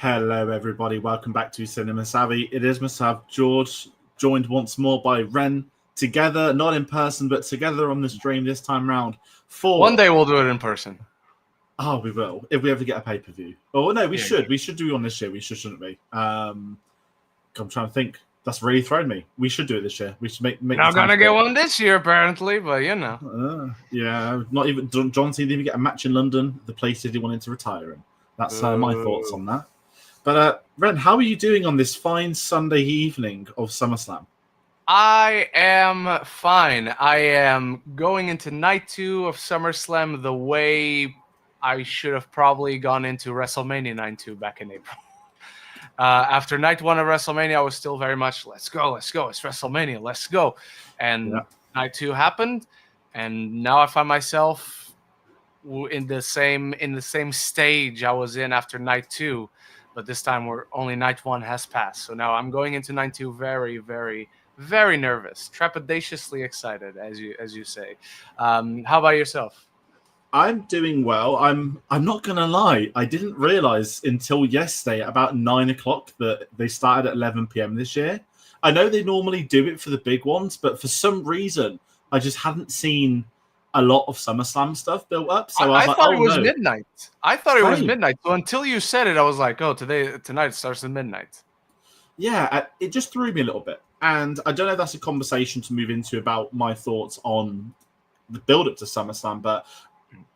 Hello, everybody. Welcome back to Cinema Savvy. It is myself, George, joined once more by Ren. Together, not in person, but together on the stream this time round. One day we'll do it in person. Oh, we will if we ever get a pay-per-view. Oh no, we should. Yeah. We should do one this year. We should, shouldn't we? I'm trying to think. That's really thrown me. We should do it this year. We should make. Not gonna get one this year, apparently, but you know. Yeah, not even John Cena didn't even get a match in London, the place that he wanted to retire in. That's my thoughts on that. But Ren, how are you doing on this fine Sunday evening of SummerSlam? I am fine. I am going into night 2 of SummerSlam the way I should have probably gone into WrestleMania night 2 back in April. After night 1 of WrestleMania, I was still very much, let's go. It's WrestleMania, let's go. And night 2 happened, and now I find myself in the same stage I was in after night 2. But this time only night 1 has passed. So now I'm going into night 2 very, very, very nervous, trepidatiously excited, as you say. How about yourself? I'm doing well. I'm not gonna lie. I didn't realize until yesterday, about 9 o'clock, that they started at 11 p.m. this year. I know they normally do it for the big ones, but for some reason, I just hadn't seen a lot of SummerSlam stuff built up. So I thought it was midnight. I thought it was midnight. So until you said it, I was like, oh, tonight it starts at midnight. Yeah, it just threw me a little bit. And I don't know if that's a conversation to move into about my thoughts on the build-up to SummerSlam, but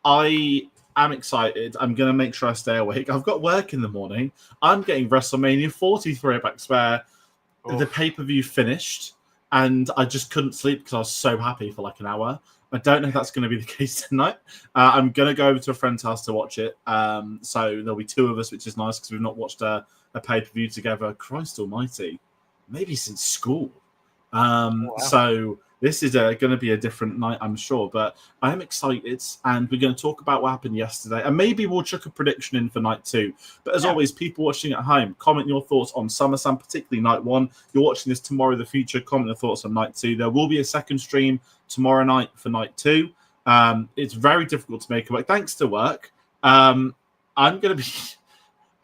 I am excited. I'm going to make sure I stay awake. I've got work in the morning. I'm getting WrestleMania 43 back where the pay-per-view finished, and I just couldn't sleep because I was so happy for like an hour. I don't know if that's going to be the case tonight. I'm going to go over to a friend's house to watch it. So there'll be 2 of us, which is nice because we've not watched a pay-per-view together. Christ almighty. Maybe since school. Wow. So this is going to be a different night, I'm sure. But I am excited, and we're going to talk about what happened yesterday. And maybe we'll chuck a prediction in for night 2. But as always, people watching at home, comment your thoughts on SummerSlam, particularly night 1. You're watching this tomorrow, the future. Comment your thoughts on night 2. There will be a second stream tomorrow night for night 2. It's very difficult to make it work. Thanks to work. I'm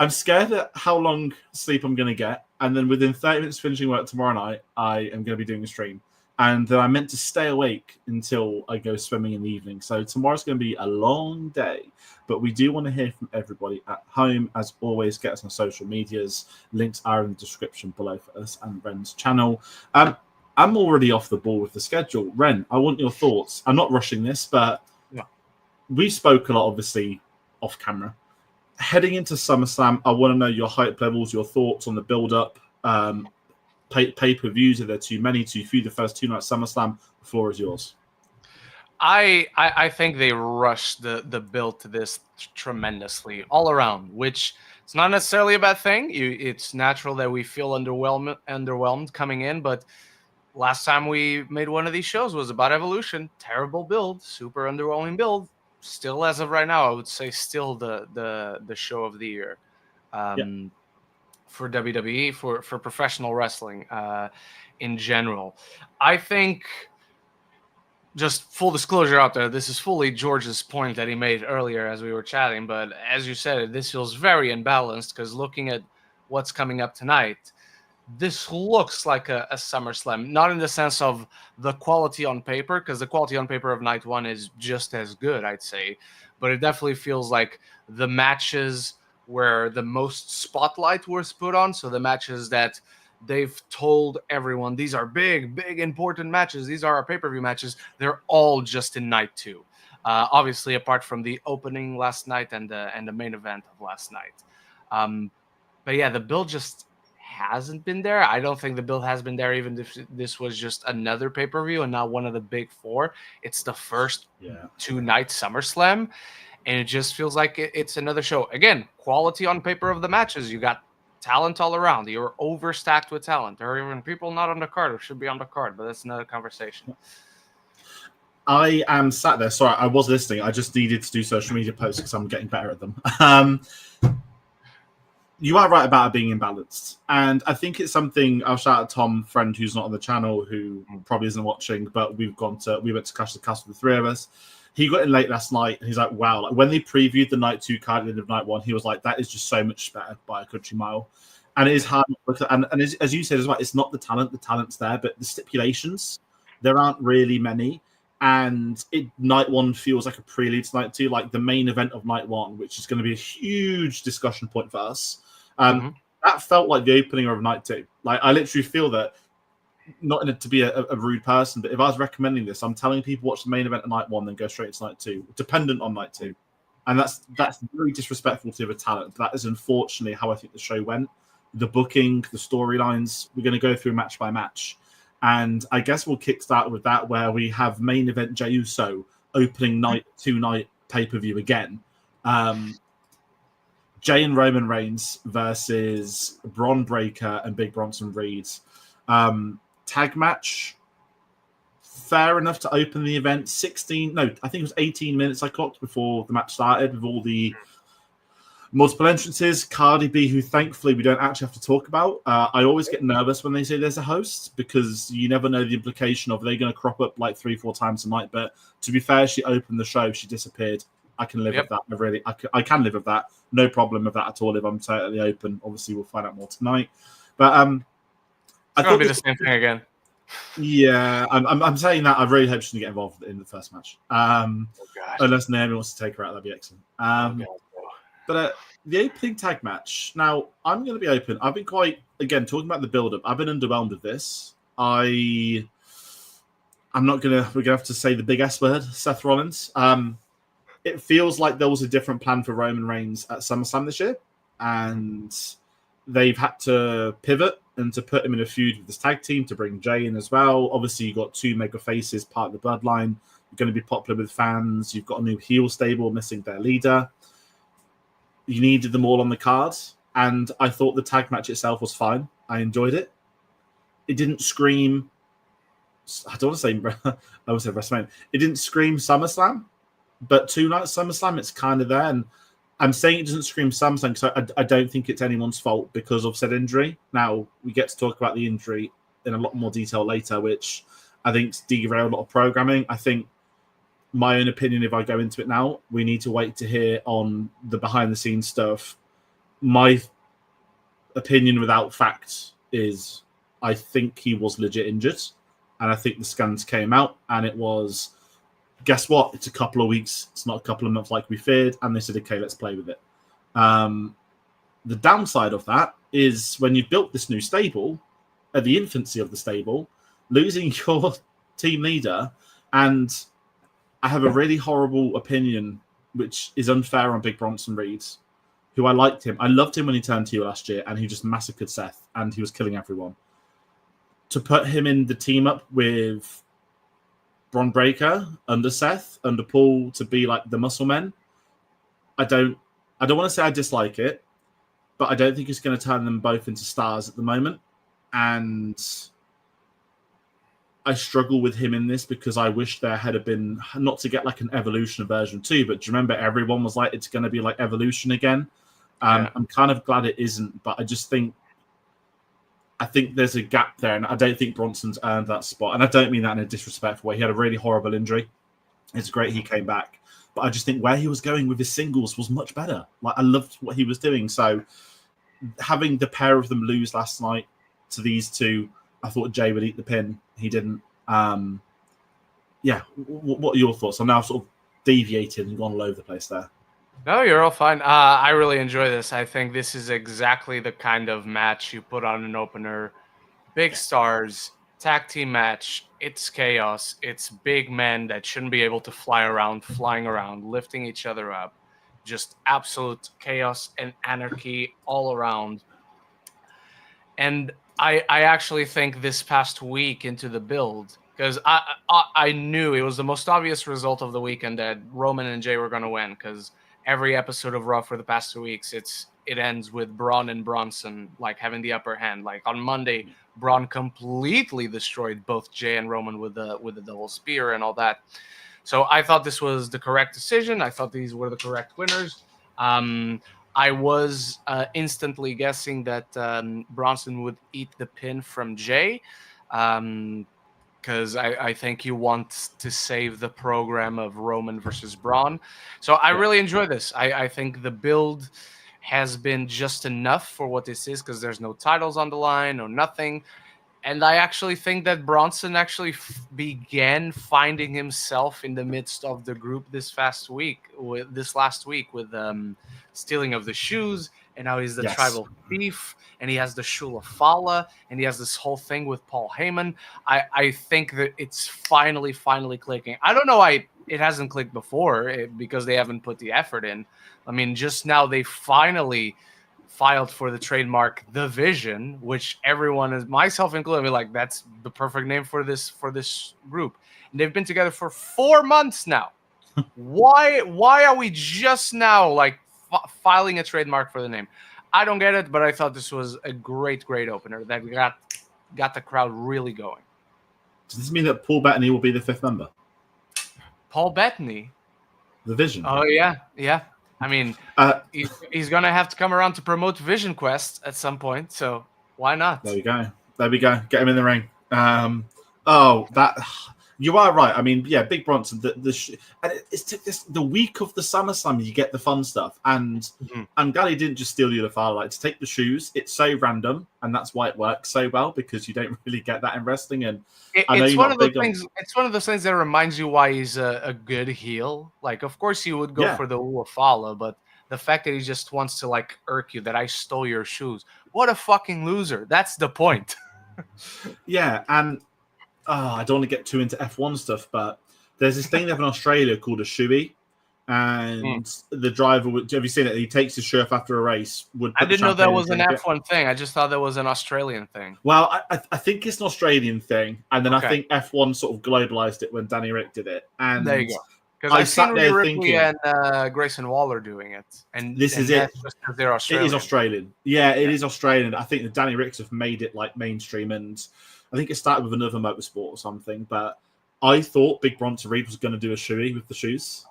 scared at how long sleep I'm going to get. And then within 30 minutes finishing work tomorrow night, I am going to be doing a stream. And then I'm meant to stay awake until I go swimming in the evening. So tomorrow's going to be a long day. But we do want to hear from everybody at home. As always, get us on social medias. Links are in the description below for us and Ren's channel. I'm already off the ball with the schedule. Ren, I want your thoughts. I'm not rushing this, but we spoke a lot, obviously, off camera. Heading into SummerSlam, I want to know your hype levels, your thoughts on the build-up, pay-per-views. Are there too many, too few? The first 2 nights SummerSlam, the floor is yours. I think they rushed the build to this tremendously all around, which it's not necessarily a bad thing. It's natural that we feel underwhelmed coming in, but last time we made one of these shows was about Evolution. Terrible build, super underwhelming build. Still, as of right now, I would say still the show of the year for WWE, for professional wrestling in general. I think, just full disclosure out there, this is fully George's point that he made earlier as we were chatting, but as you said, this feels very imbalanced because looking at what's coming up tonight, this looks like a SummerSlam, not in the sense of the quality on paper, because the quality on paper of night 1 is just as good, I'd say. But it definitely feels like the matches where the most spotlight was put on, so the matches that they've told everyone, these are big, important matches, these are our pay-per-view matches, they're all just in night 2. Obviously, apart from the opening last night and the main event of last night. But yeah, the build just hasn't been there. I don't think the build has been there even if this was just another pay-per-view and not one of the big 4. It's the first 2-night SummerSlam, and it just feels like it's another show. Again, quality on paper of the matches. You got talent all around. You're overstacked with talent. There are even people not on the card who should be on the card, but that's another conversation. I am sat there. Sorry, I was listening. I just needed to do social media posts because I'm getting better at them. You are right about it being imbalanced. And I think it's something, I'll shout out Tom, friend who's not on the channel, who probably isn't watching, but we went to Clash of the Castle, the 3 of us. he got in late last night, and he's like, wow. Like, when they previewed the night 2 card at the end of night 1, he was like, that is just so much better by a country mile. And it is hard. And as you said as well, it's not the talent's there, but the stipulations, there aren't really many. And night 1 feels like a prelude to night 2, like the main event of night 1, which is going to be a huge discussion point for us. That felt like the opening of night 2. Like, I literally feel that, not to be a rude person, but if I was recommending this, I'm telling people watch the main event of night 1, then go straight into night 2, dependent on night 2. And that's very disrespectful to the talent. But that is unfortunately how I think the show went. The booking, the storylines, we're going to go through match by match. And I guess we'll kickstart with that, where we have main event Jey Uso opening night 2 night pay-per-view again. Jey and Roman Reigns versus Bron Breakker and Big Bronson Reed. Tag match, fair enough to open the event. I think it was 18 minutes I clocked before the match started, with all the multiple entrances. Cardi B, who thankfully we don't actually have to talk about. I always get nervous when they say there's a host, because you never know the implication of, are they going to crop up like 3-4 times a night. But to be fair, she opened the show, she disappeared. I can live with that. I can live with that. No problem with that at all if I'm totally open. Obviously, we'll find out more tonight. But it's going to be the same thing again. Yeah, I'm saying that. I really hope she doesn't get involved in the first match. Unless Naomi wants to take her out, that'd be excellent. But the opening tag match. Now, I'm going to be open. I've been quite, again, talking about the build-up. I've been underwhelmed with this. I'm not going to, we're going to have to say the big S word, Seth Rollins. It feels like there was a different plan for Roman Reigns at SummerSlam this year, and they've had to pivot and to put him in a feud with this tag team to bring Jey in as well. Obviously, you've got 2 mega faces, part of the bloodline. You're going to be popular with fans. You've got a new heel stable missing their leader. You needed them all on the card, and I thought the tag match itself was fine. I enjoyed it. It didn't scream, I don't want to say, I would say WrestleMania. It didn't scream SummerSlam, but 2 nights SummerSlam, it's kind of there. And I'm saying it doesn't scream SummerSlam because I don't think it's anyone's fault because of said injury. Now, we get to talk about the injury in a lot more detail later, which I think derailed a lot of programming. I think, my own opinion, if I go into it now, we need to wait to hear on the behind-the-scenes stuff. My opinion without fact is I think he was legit injured, and I think the scans came out, and it was, guess what? It's a couple of weeks. It's not a couple of months like we feared, and they said, okay, let's play with it. The downside of that is when you've built this new stable, at the infancy of the stable, losing your team leader, and I have a really horrible opinion, which is unfair on Big Bronson Reed, who I liked him. I loved him when he turned heel last year, and he just massacred Seth, and he was killing everyone. To put him in the team up with Bron Breakker under Seth, under Paul, to be like the muscle men, I don't want to say I dislike it, but I don't think it's going to turn them both into stars at the moment. And I struggle with him in this because I wish there had been, not to get like an Evolution version 2, but do you remember everyone was like, it's going to be like Evolution again? I'm kind of glad it isn't, but I think there's a gap there, and I don't think Bronson's earned that spot. And I don't mean that in a disrespectful way. He had a really horrible injury. It's great he came back. But I just think where he was going with his singles was much better. Like, I loved what he was doing. So having the pair of them lose last night to these two, I thought Jey would eat the pin. He didn't. What are your thoughts? I'm now sort of deviated and gone all over the place there. No, you're all fine. I really enjoy this. I think this is exactly the kind of match you put on an opener. Big stars, tag team match. It's chaos. It's big men that shouldn't be able to flying around, lifting each other up. Just absolute chaos and anarchy all around. And I actually think this past week into the build, because I knew it was the most obvious result of the weekend that Roman and Jey were going to win, because every episode of Raw for the past 2 weeks, it ends with Braun and Bronson like having the upper hand. Like on Monday, Braun completely destroyed both Jey and Roman with the double spear and all that. So I thought this was the correct decision. I thought these were the correct winners. I was instantly guessing that Bronson would eat the pin from Jey. because I think you want to save the program of Roman versus Braun. So I really enjoy this. I think the build has been just enough for what this is, because there's no titles on the line or nothing. And I actually think that Bronson actually began finding himself in the midst of the group this last week with stealing of the shoes, and now he's the tribal thief, and he has the Shula Fala, and he has this whole thing with Paul Heyman. I think that it's finally clicking. I don't know why it hasn't clicked before, because they haven't put the effort in. I mean, just now they finally filed for the trademark The Vision, which everyone is, myself included, I mean, like, that's the perfect name for this group. And they've been together for 4 months now. Why are we just now like filing a trademark for the name? I don't get it, but I thought this was a great opener that got the crowd really going. Does this mean that Paul Bettany will be the 5th member? Paul Bettany? The Vision. Oh, yeah. I mean, he's going to have to come around to promote Vision Quest at some point, so why not? There we go. Get him in the ring. You are right. I mean, yeah, Big Bronson. It's the week of the SummerSlam, you get the fun stuff, and I'm glad he didn't just steal the file. Like, to take the shoes, it's so random, and that's why it works so well, because you don't really get that in wrestling. And it's one of those things that reminds you why he's a good heel. Like, of course, you would go for the Uafala, but the fact that he just wants to like irk you that I stole your shoes. What a fucking loser! That's the point. Yeah, and. I don't want to get too into F1 stuff, but there's this thing they have in Australia called a shoey, and the driver have you seen it? He takes his shoe off after a race. I didn't know that was an F1 thing. I just thought that was an Australian thing. Well, I think it's an Australian thing, and then I think F1 sort of globalized it when Danny Rick did it. And there you go. Because I've seen Rhea Ripley and Grayson Waller doing it, and this is it. Just because they're Australian. It is Australian. Yeah, it is Australian. I think the Danny Ricks have made it like mainstream, and I think it started with another motorsport or something, but I thought Big Bronson Reed was going to do a shoey with the shoes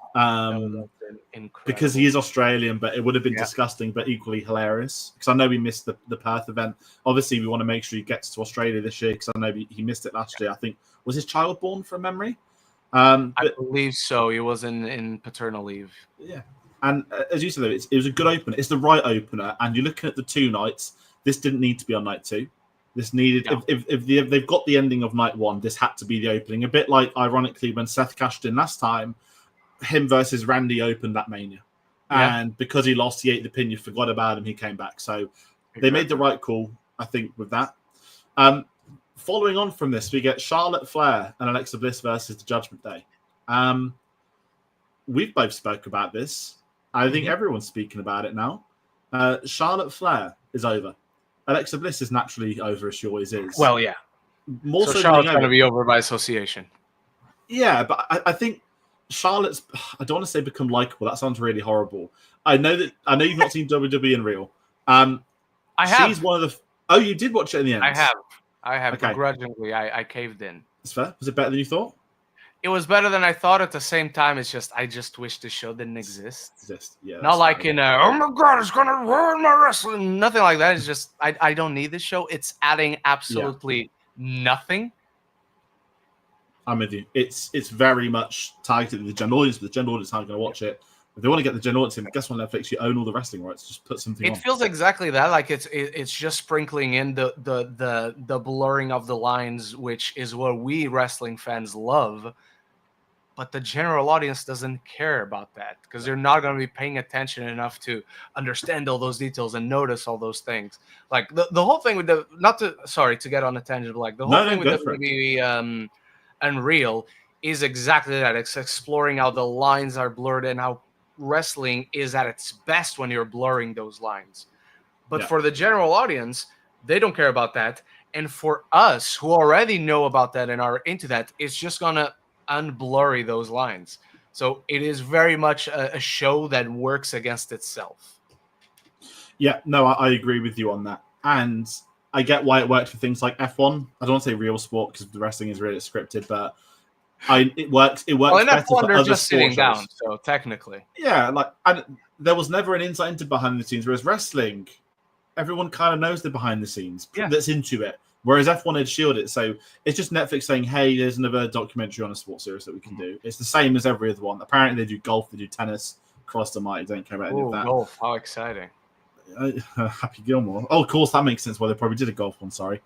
because he is Australian, but it would have been disgusting, but equally hilarious, because I know we missed the Perth event. Obviously, we want to make sure he gets to Australia this year, because I know he missed it last year. I think, was his child born from memory? I believe so. He was in paternal leave. Yeah. And as you said, though, it was a good opener. It's the right opener, and you're looking at the 2 nights. This didn't need to be on night 2. This needed, if they've got the ending of night 1, this had to be the opening. A bit like, ironically, when Seth cashed in last time, him versus Randy opened that Mania. And because he lost, he ate the pin, you forgot about him, he came back. So they made the right call, I think, with that. Following on from this, we get Charlotte Flair and Alexa Bliss versus the Judgment Day. We've both spoke about this. I think everyone's speaking about it now. Charlotte Flair is over. Alexa Bliss is naturally over, as she always is. Well, yeah. More so Charlotte's going to be over by association. Yeah, but I think Charlotte's, I don't want to say become likable. That sounds really horrible. I know you've not seen WWE in real. I have. She's one of the... Oh, you did watch it in the end? I have. Okay. Begrudgingly, I caved in. That's fair. Was it better than you thought? It was better than I thought. At the same time, it's just I just wish the show didn't exist. Yeah. Not like in oh my god, it's gonna ruin my wrestling. Nothing like that. It's just I don't need this show. It's adding absolutely nothing. I'm with you. It's very much targeted at the general audience, but the general audience aren't going to watch it. If they want to get the general audience in, guess what, Netflix, you own all the wrestling rights. Just put something on. It feels exactly that. Like it's just sprinkling in the blurring of the lines, which is what we wrestling fans love. But the general audience doesn't care about that, because they're not going to be paying attention enough to understand all those details and notice all those things. Like the whole thing with to get on a tangent, but like the whole thing with the movie Unreal is exactly that. It's exploring how the lines are blurred and how wrestling is at its best when you're blurring those lines. But for the general audience, they don't care about that. And for us who already know about that and are into that, it's just going to unblurry those lines. So it is very much a show that works against itself. Yeah, no, I agree with you on that. And I get why it worked for things like F1. I don't want to say real sport, because the wrestling is really scripted, but it works. Well, in F1, for they're just sitting down, so technically. Yeah, and there was never an insight into behind the scenes, whereas wrestling, everyone kind of knows the behind the scenes that's into it. Whereas F1 had shielded it. So it's just Netflix saying, hey, there's another documentary on a sports series that we can do. It's the same as every other one. Apparently they do golf, they do tennis. Cross the mighty, don't care about any of that. Golf, how exciting. Happy Gilmore. Oh, of course, that makes sense. Well, they probably did a golf one, sorry.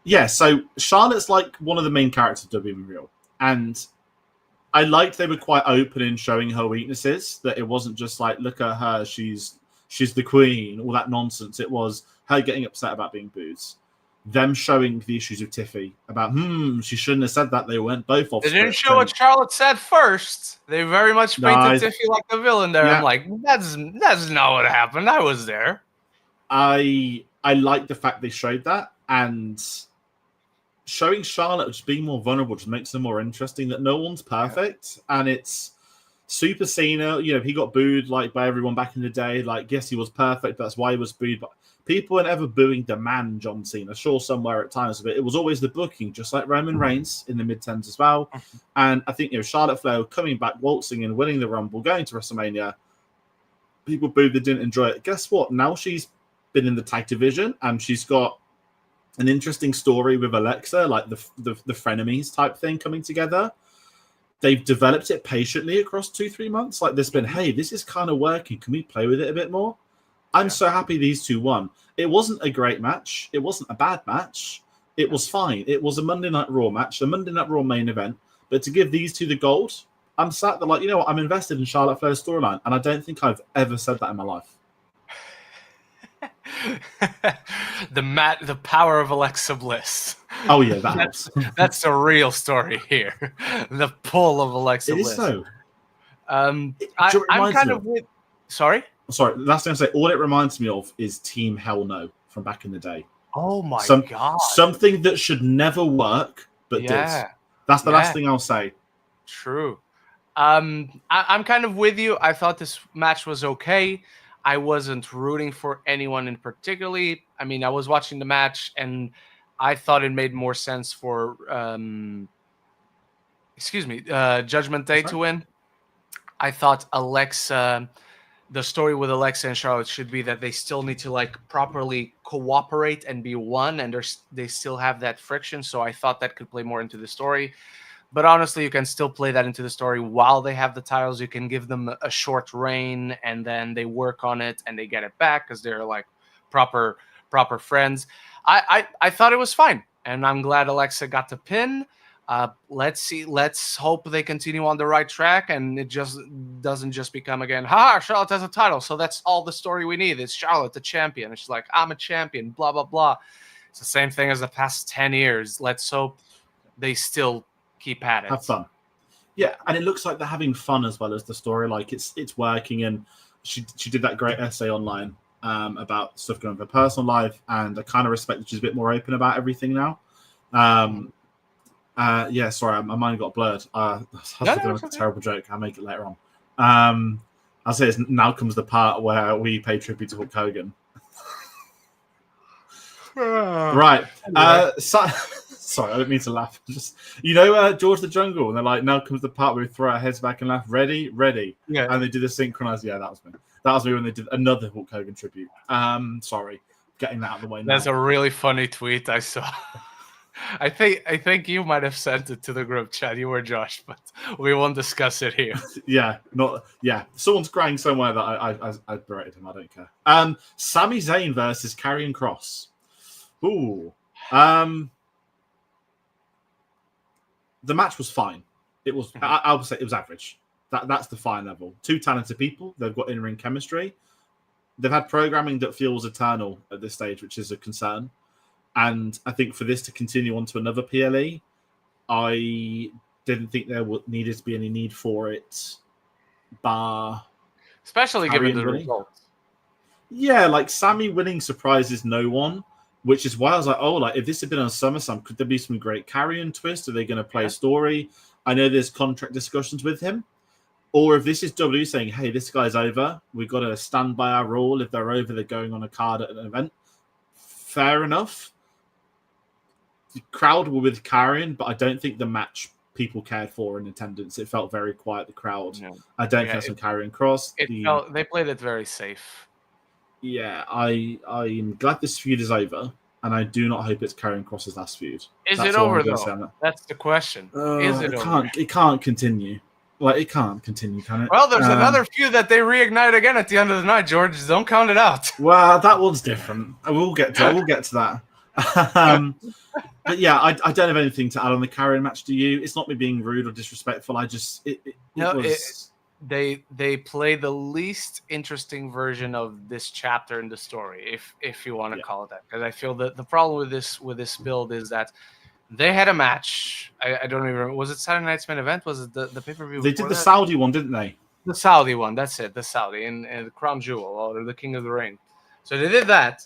Yeah, so Charlotte's like one of the main characters of WWE Real. And I liked they were quite open in showing her weaknesses, that it wasn't just like, look at her, she's the queen, all that nonsense. It was her getting upset about being booed. Them showing the issues with Tiffany about, she shouldn't have said that. They went both off. They didn't show what Charlotte said first. They very much painted Tiffany like the villain there. Yeah. I'm like, that's not what happened. I was there. I like the fact they showed that, and showing Charlotte just being more vulnerable just makes them more interesting. That no one's perfect, and it's Super Cena. You know, he got booed like by everyone back in the day. Like, yes, he was perfect. That's why he was booed. But people weren't ever booing the man John Cena. Sure, somewhere at times, but it was always the booking, just like Roman Reigns in the mid-10s as well. And I think, Charlotte Flair coming back, waltzing and winning the Rumble, going to WrestleMania, people booed, they didn't enjoy it. Guess what? Now she's been in the tag division, and she's got an interesting story with Alexa, like the frenemies type thing coming together. They've developed it patiently across 2-3 months. Like, there's been, hey, this is kind of working. Can we play with it a bit more? I'm so happy these two won. It wasn't a great match. It wasn't a bad match. It was fine. It was a Monday Night Raw match, a Monday Night Raw main event. But to give these two the gold, I'm sat there like, you know what? I'm invested in Charlotte Flair's storyline, and I don't think I've ever said that in my life. The power of Alexa Bliss. Oh yeah, that's the real story here. The pull of Alexa Bliss. It is so. I'm kind of with. Sorry, last thing I say, all it reminds me of is Team Hell No from back in the day. Oh my god. Something that should never work, but did. That's the last thing I'll say. True. I'm kind of with you. I thought this match was okay. I wasn't rooting for anyone in particularly. I mean, I was watching the match, and I thought it made more sense for Judgment Day to win. I thought the story with Alexa and Charlotte should be that they still need to like properly cooperate and be one, and they still have that friction. So I thought that could play more into the story. But honestly, you can still play that into the story while they have the titles. You can give them a short reign, and then they work on it and they get it back because they're like proper friends. I thought it was fine, and I'm glad Alexa got the pin. Let's see. Let's hope they continue on the right track, and it just doesn't just become again, Charlotte has a title, so that's all the story we need. It's Charlotte, the champion. It's like, I'm a champion, blah, blah, blah. It's the same thing as the past 10 years. Let's hope they still keep at it. Have fun. Yeah, and it looks like they're having fun as well as the story. Like, it's working, and she did that great essay online about stuff going on with her personal life, and I kind of respect that she's a bit more open about everything now. Yeah, sorry, my mind got blurred. I was thinking of a terrible joke. I'll make it later on. I'll say now comes the part where we pay tribute to Hulk Hogan. Right. Sorry, I don't mean to laugh. Just George the Jungle, and they're like, now comes the part where we throw our heads back and laugh. Ready? Yeah. And they did a synchronized. Yeah, that was me. That was me when they did another Hulk Hogan tribute. Sorry, getting that out of the way now. That's a really funny tweet I saw. I think you might have sent it to the group chat. You were Josh, but we won't discuss it here. Someone's crying somewhere that I berated him. I don't care. Sami Zayn versus Karrion Kross. Ooh. The match was fine. It was. I would say it was average. That's the fine level. Two talented people. They've got in-ring chemistry. They've had programming that feels eternal at this stage, which is a concern. And I think for this to continue on to another PLE, I didn't think there needed to be any need for it. Especially given the results. Yeah, like Sami winning surprises no one, which is why I was like, if this had been on SummerSlam, could there be some great Karrion twist? Are they going to play a story? I know there's contract discussions with him. Or if this is W saying, hey, this guy's over, we've got to stand by our rule. If they're over, they're going on a card at an event. Fair enough. The crowd were with Karrion, but I don't think the match people cared for in attendance. It felt very quiet, the crowd. No. I don't think that's on Karrion Kross. They played it very safe. Yeah, I'm glad this feud is over. and I do not hope it's Karrion Kross's last feud. Is That's it all I'm over gonna though? say on that. That's the question. Is it over? It can't continue. Like, it can't continue, can it? Well, there's another feud that they reignite again at the end of the night, George. Don't count it out. Well, that one's different. We'll get to that. But yeah, I don't have anything to add on the Karrion match. Do you? It's not me being rude or disrespectful. I just they play the least interesting version of this chapter in the story, if you want to call it that. Because I feel that the problem with this build is that they had a match. I don't even remember. Was it Saturday Night's Main Event? Was it the pay-per-view? They did the Saudi one, didn't they? The Saudi one. That's it. The Saudi and the Crown Jewel or the King of the Ring. So they did that.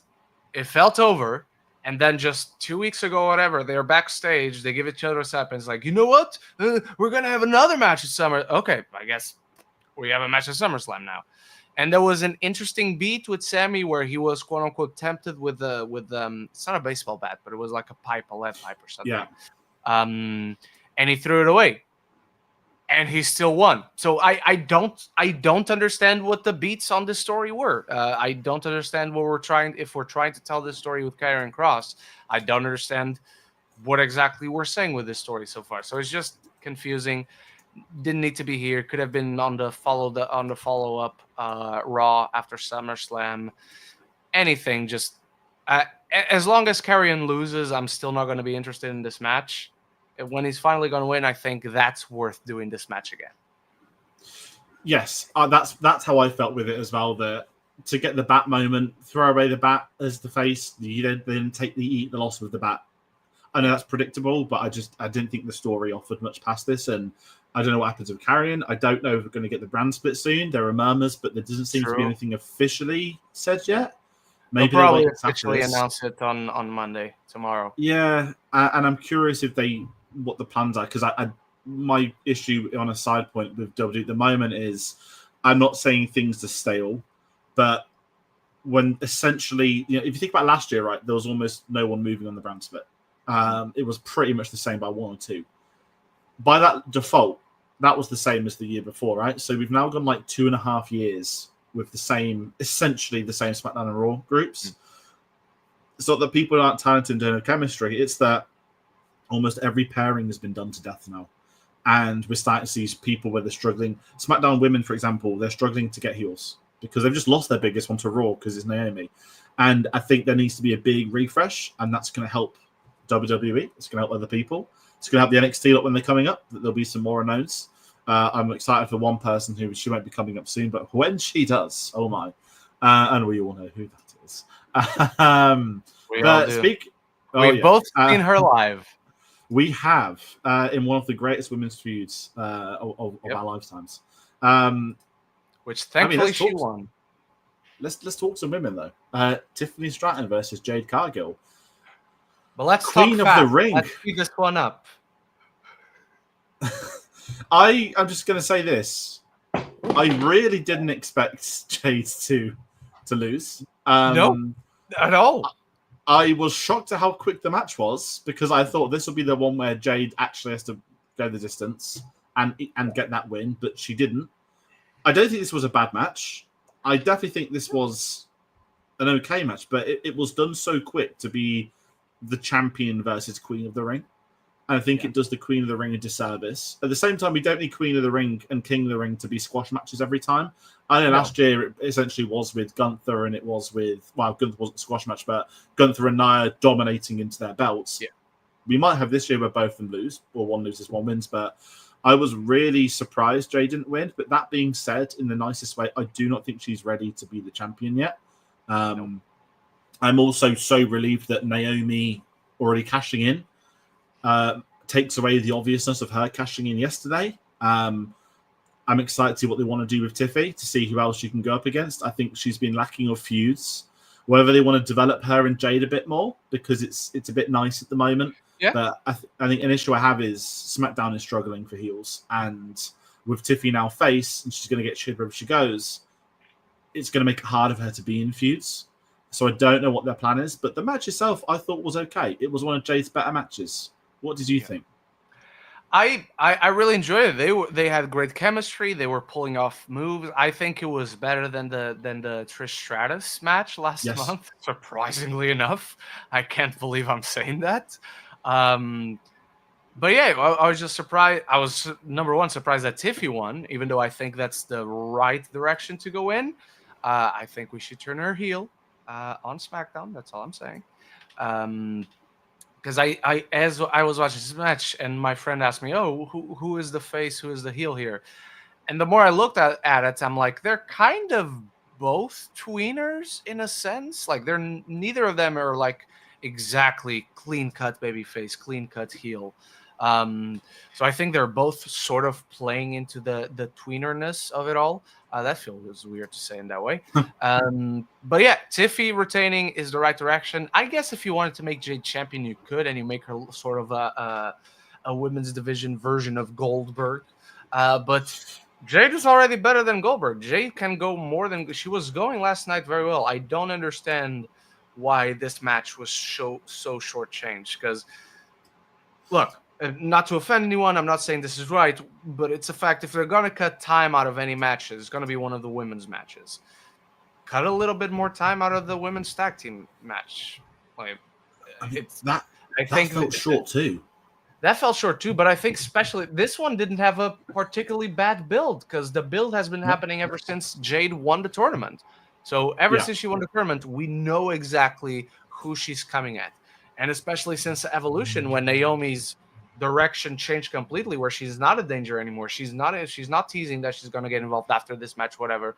It felt over. And then just 2 weeks ago, whatever, they're backstage. They give each other a slap, and it's like, you know what? We're gonna have another match at Summer. Okay, I guess we have a match at SummerSlam now. And there was an interesting beat with Sammy where he was quote unquote tempted with it's not a baseball bat, but it was like a lead pipe or something. Yeah. And he threw it away. And he still won. So I don't understand what the beats on this story were. I don't understand what if we're trying to tell this story with Karrion Kross. I don't understand what exactly we're saying with this story so far. So it's just confusing. Didn't need to be here. Could have been on the follow up Raw after SummerSlam. Anything. Just as long as Karrion loses, I'm still not going to be interested in this match. When he's finally going to win, I think that's worth doing this match again. Yes, that's how I felt with it as well. That to get the bat moment, throw away the bat as the face, you then eat the loss with the bat. I know that's predictable, but I didn't think the story offered much past this, and I don't know what happens with Karrion. I don't know if we're going to get the brand split soon. There are murmurs, but there doesn't seem to be anything officially said yet. Maybe they'll probably officially announce it on Monday, tomorrow. Yeah, and I'm curious what the plans are, because my issue on a side point with WWE at the moment is I'm not saying things are stale, but when essentially, if you think about last year, right, there was almost no one moving on the brand split. It was pretty much the same by 1 or 2. By that default, that was the same as the year before, right? So we've now gone like 2.5 years with essentially the same SmackDown and Raw groups. It's not that people aren't talented and don't have chemistry. It's that almost every pairing has been done to death now. And we're starting to see people where they're struggling. SmackDown women, for example, they're struggling to get heels because they've just lost their biggest one to Raw because it's Naomi. And I think there needs to be a big refresh, and that's going to help WWE. It's going to help other people. It's going to help the NXT look when they're coming up. There'll be some more unknowns. I'm excited for one person who she won't be coming up soon, but when she does, oh my. And we all know who that is. We all do. We've both seen her live. We have in one of the greatest women's feuds of our lifetimes. Which thankfully she won. Let's talk some women though. Tiffany Stratton versus Jade Cargill. But let's Queen talk of fast. the Ring. Let's speed this one up. I'm just going to say this. I really didn't expect Jade to lose. No, at all. I was shocked at how quick the match was because I thought this would be the one where Jade actually has to go the distance and get that win, but she didn't. I don't think this was a bad match. I definitely think this was an okay match, but it was done so quick to be the champion versus Queen of the Ring. And I think it does the Queen of the Ring a disservice. At the same time, we don't need Queen of the Ring and King of the Ring to be squash matches every time. I know last year it essentially was with Gunther, and it was with, Gunther wasn't a squash match, but Gunther and Nia dominating into their belts. Yeah. We might have this year where both of them lose, or one loses, one wins, but I was really surprised Jay didn't win. But that being said, in the nicest way, I do not think she's ready to be the champion yet. I'm also so relieved that Naomi already cashing in takes away the obviousness of her cashing in yesterday. I'm excited to see what they want to do with Tiffy, to see who else she can go up against. I think she's been lacking of feuds. Whether they want to develop her and Jade a bit more, because it's a bit nice at the moment. Yeah. But I think an issue I have is SmackDown is struggling for heels. And with Tiffy now face, and she's going to get shit wherever she goes, it's going to make it harder for her to be in feuds. So I don't know what their plan is. But the match itself, I thought was okay. It was one of Jade's better matches. What did you think? I really enjoyed it. They had great chemistry. They were pulling off moves. I think it was better than the Trish Stratus match last Yes. month. Surprisingly enough, I can't believe I'm saying that. Um, but yeah, I was just surprised. I was number one surprised that Tiffy won, even though I think that's the right direction to go in. I think we should turn her heel on SmackDown. That's all I'm saying. Because as I was watching this match, and my friend asked me, "Oh, who is the face? Who is the heel here?" And the more I looked at it, I'm like, they're kind of both tweeners in a sense. Like neither of them are like exactly clean cut baby face, clean cut heel. So I think they're both sort of playing into the tweenerness of it all. That feels weird to say in that way. But yeah, Tiffy retaining is the right direction. I guess if you wanted to make Jade champion, you could, and you make her sort of a women's division version of Goldberg. But Jade is already better than Goldberg. Jade can go more than she was going last night very well. I don't understand why this match was so shortchanged. Because look, not to offend anyone, I'm not saying this is right, but it's a fact. If they're gonna cut time out of any matches, it's gonna be one of the women's matches. Cut a little bit more time out of the women's tag team match. Like I mean, it's that think felt short too. That fell short too, but I think especially this one didn't have a particularly bad build because the build has been happening ever since Jade won the tournament. So ever since she won the tournament, we know exactly who she's coming at. And especially since Evolution, when Naomi's direction changed completely, where she's not a danger anymore. She's not teasing that she's gonna get involved after this match, whatever.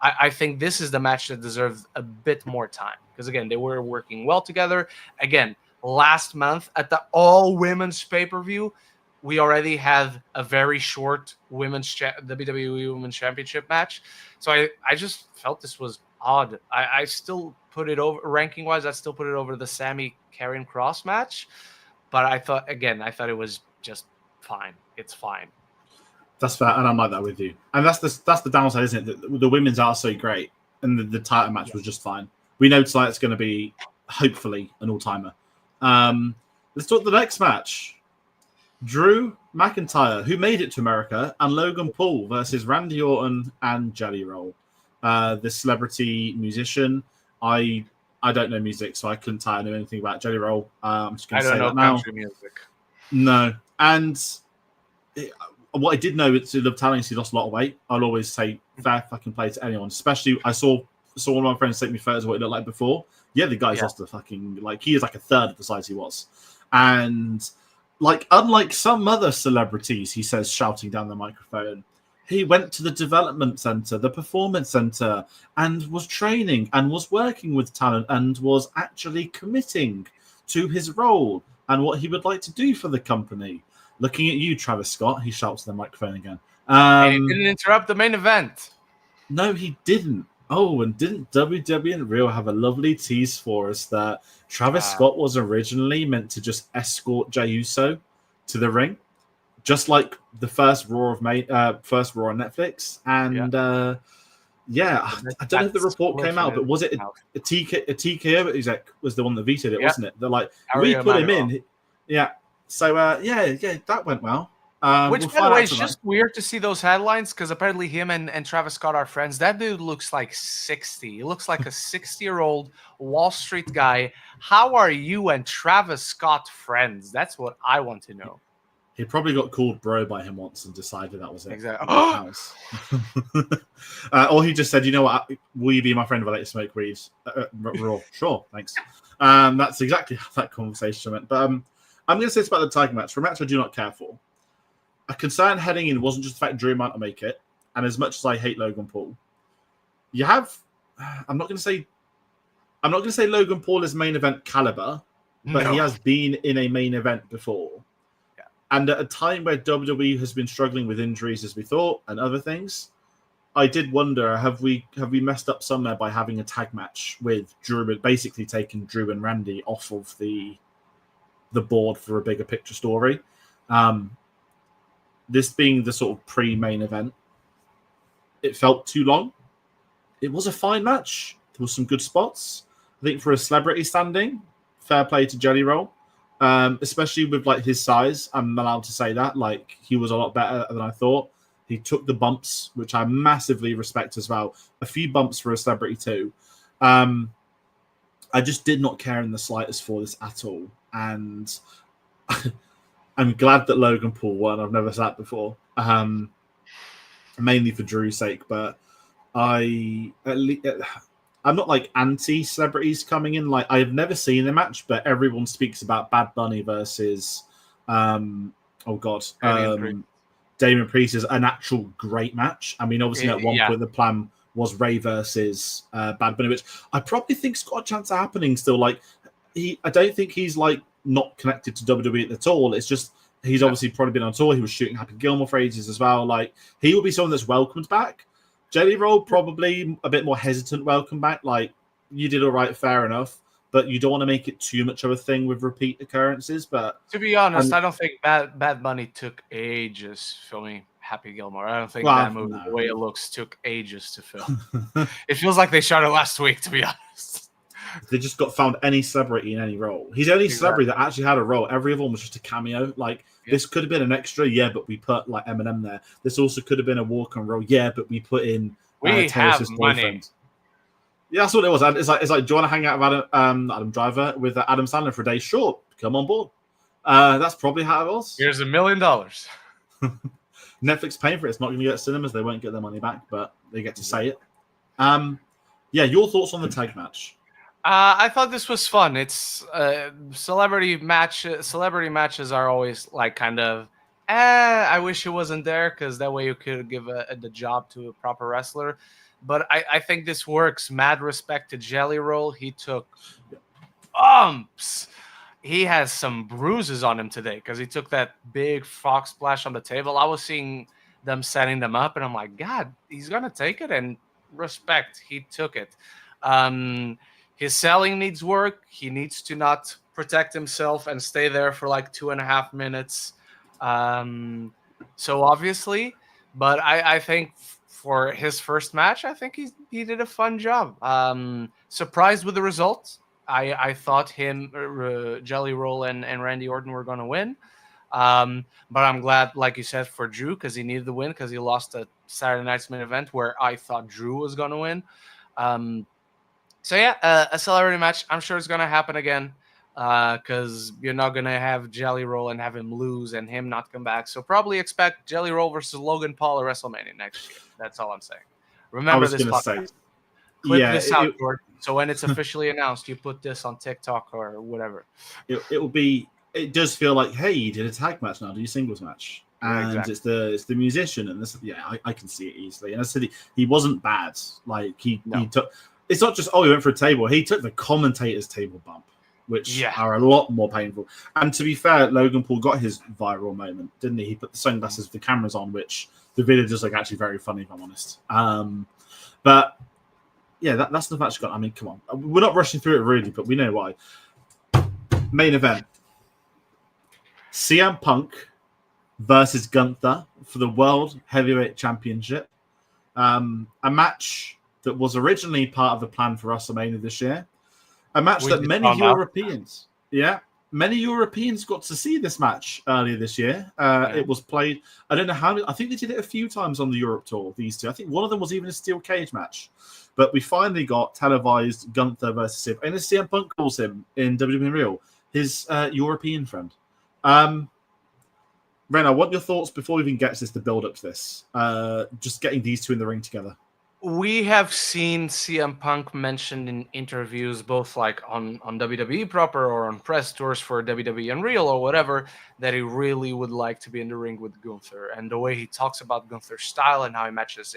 I think this is the match that deserves a bit more time. Because again, they were working well together. Again, last month at the all-women's pay-per-view, we already had a very short WWE Women's Championship match. So I just felt this was odd. I still put it over, ranking-wise, I still put it over the Sammy Karrion Kross match. But I thought it was just fine. It's fine. That's fair, and I'm like that with you. And that's the downside, isn't it? The women's are so great, and the title match was just fine. We know tonight's going to be, hopefully, an all-timer. Let's talk the next match. Drew McIntyre, who made it to America, and Logan Paul versus Randy Orton and Jelly Roll. The celebrity musician. I don't know music, so I couldn't tell you anything about Jelly Roll. I'm just going to say that now. Country music. No. And what I did know is he loved talent. He lost a lot of weight. I'll always say fair fucking play to anyone. Especially, I saw one of my friends take me photos of what he looked like before. Yeah, the guy's lost a fucking, he is like a third of the size he was. And unlike some other celebrities, he says, shouting down the microphone, he went to the development center, the performance center, and was training and was working with talent and was actually committing to his role and what he would like to do for the company. Looking at you, Travis Scott, he shouts to the microphone again. And he didn't interrupt the main event. No, he didn't. Oh, and didn't WWE and Real have a lovely tease for us that Travis Scott was originally meant to just escort Jey Uso to the ring, just like the first Raw on Netflix. And I don't know if the report came out, but was it a TKO? Was the one that vetoed it, wasn't it? They're like, we put him in. Yeah. So, that went well. Which, by the way, is just weird to see those headlines because apparently him and Travis Scott are friends. That dude looks like 60. He looks like a 60-year-old Wall Street guy. How are you and Travis Scott friends? That's what I want to know. He probably got called bro by him once and decided that was it. Exactly. Or he just said, you know what, will you be my friend if I let you smoke weed? Raw. Sure, thanks. That's exactly how that conversation went. But I'm going to say this about the title match. For a match I do not care for. A concern heading in wasn't just the fact Drew might not make it, and as much as I hate Logan Paul, you have. I'm not going to say Logan Paul is main event caliber, but he has been in a main event before. Yeah. And at a time where WWE has been struggling with injuries, as we thought, and other things, I did wonder: have we messed up somewhere by having a tag match with Drew, basically taking Drew and Randy off of the board for a bigger picture story? This being the sort of pre-main event, it felt too long. It was a fine match. There was some good spots. I think for a celebrity standing, fair play to Jelly Roll. especially with like his size. I'm allowed to say that. Like he was a lot better than I thought. He took the bumps, which I massively respect as well. A few bumps for a celebrity too. I just did not care in the slightest for this at all, and I'm glad that Logan Paul won. I've never said that before, mainly for Drew's sake. But I'm not like anti-celebrities coming in. Like I've never seen the match, but everyone speaks about Bad Bunny versus Damian Priest is an actual great match. I mean, obviously at one point the plan was Ray versus Bad Bunny, which I probably think's got a chance of happening still. Like I don't think he's like not connected to WWE at all. It's just he's obviously probably been on tour. He was shooting Happy Gilmore for ages as well. Like he will be someone that's welcomed back. Jelly Roll probably a bit more hesitant welcome back. Like you did all right, fair enough, but you don't want to make it too much of a thing with repeat occurrences. But to be honest, I don't think Bad Bunny took ages filming Happy Gilmore. I don't think that movie, the way it looks, took ages to film. It feels like they shot it last week, to be honest. They just got found any celebrity in any role. He's the only celebrity that actually had a role. Every other one was just a cameo. Like this could have been an extra, but we put like Eminem there. This also could have been a walk-on role, but we put in have money. Boyfriend. Yeah, that's what it was. It's like, do you want to hang out with Adam Driver with Adam Sandler for a day? Sure, come on board. That's probably how it was. Here's $1 million. Netflix paying for it. It's not going to get cinemas. They won't get their money back, but they get to say it. Your thoughts on the tag match? I thought this was fun. It's celebrity matches are always like kind of, I wish it wasn't there because that way you could give the job to a proper wrestler. But I think this works. Mad respect to Jelly Roll. He took bumps. He has some bruises on him today because he took that big fox splash on the table. I was seeing them setting them up, and I'm like, God, he's going to take it. And respect, he took it. His selling needs work. He needs to not protect himself and stay there for like 2.5 minutes. So obviously, but I think for his first match, I think he did a fun job. Surprised with the results. I thought Jelly Roll and Randy Orton were going to win. But I'm glad, like you said, for Drew because he needed the win because he lost a Saturday night's main event where I thought Drew was going to win. A celebrity match. I'm sure it's going to happen again because you're not going to have Jelly Roll and have him lose and him not come back. So probably expect Jelly Roll versus Logan Paul at WrestleMania next year. That's all I'm saying. Remember this podcast. Clip this out, George. So when it's officially announced, you put this on TikTok or whatever. It does feel like, hey, you did a tag match now, do you singles match? And it's the musician and this. Yeah, I can see it easily. And I said he wasn't bad. Like he took. It's not just, he went for a table. He took the commentator's table bump, which are a lot more painful. And to be fair, Logan Paul got his viral moment, didn't he? He put the sunglasses with the cameras on, which the video does look actually very funny, if I'm honest. But yeah, that's the match got. I mean, come on. We're not rushing through it really, but we know why. Main event. CM Punk versus Gunther for the World Heavyweight Championship. A match that was originally part of the plan for WrestleMania this year. A match that many Europeans got to see this match earlier this year. It was played, I don't know how, I think they did it a few times on the Europe tour, these two. I think one of them was even a steel cage match. But we finally got televised Gunther versus CM, and as CM Punk calls him in WWE Real, his European friend. Ren, I want your thoughts before we even get to this, the build up to this. Just getting these two in the ring together. We have seen CM Punk mentioned in interviews, both like on WWE proper or on press tours for WWE Unreal or whatever, that he really would like to be in the ring with Gunther. And the way he talks about Gunther's style and how he matches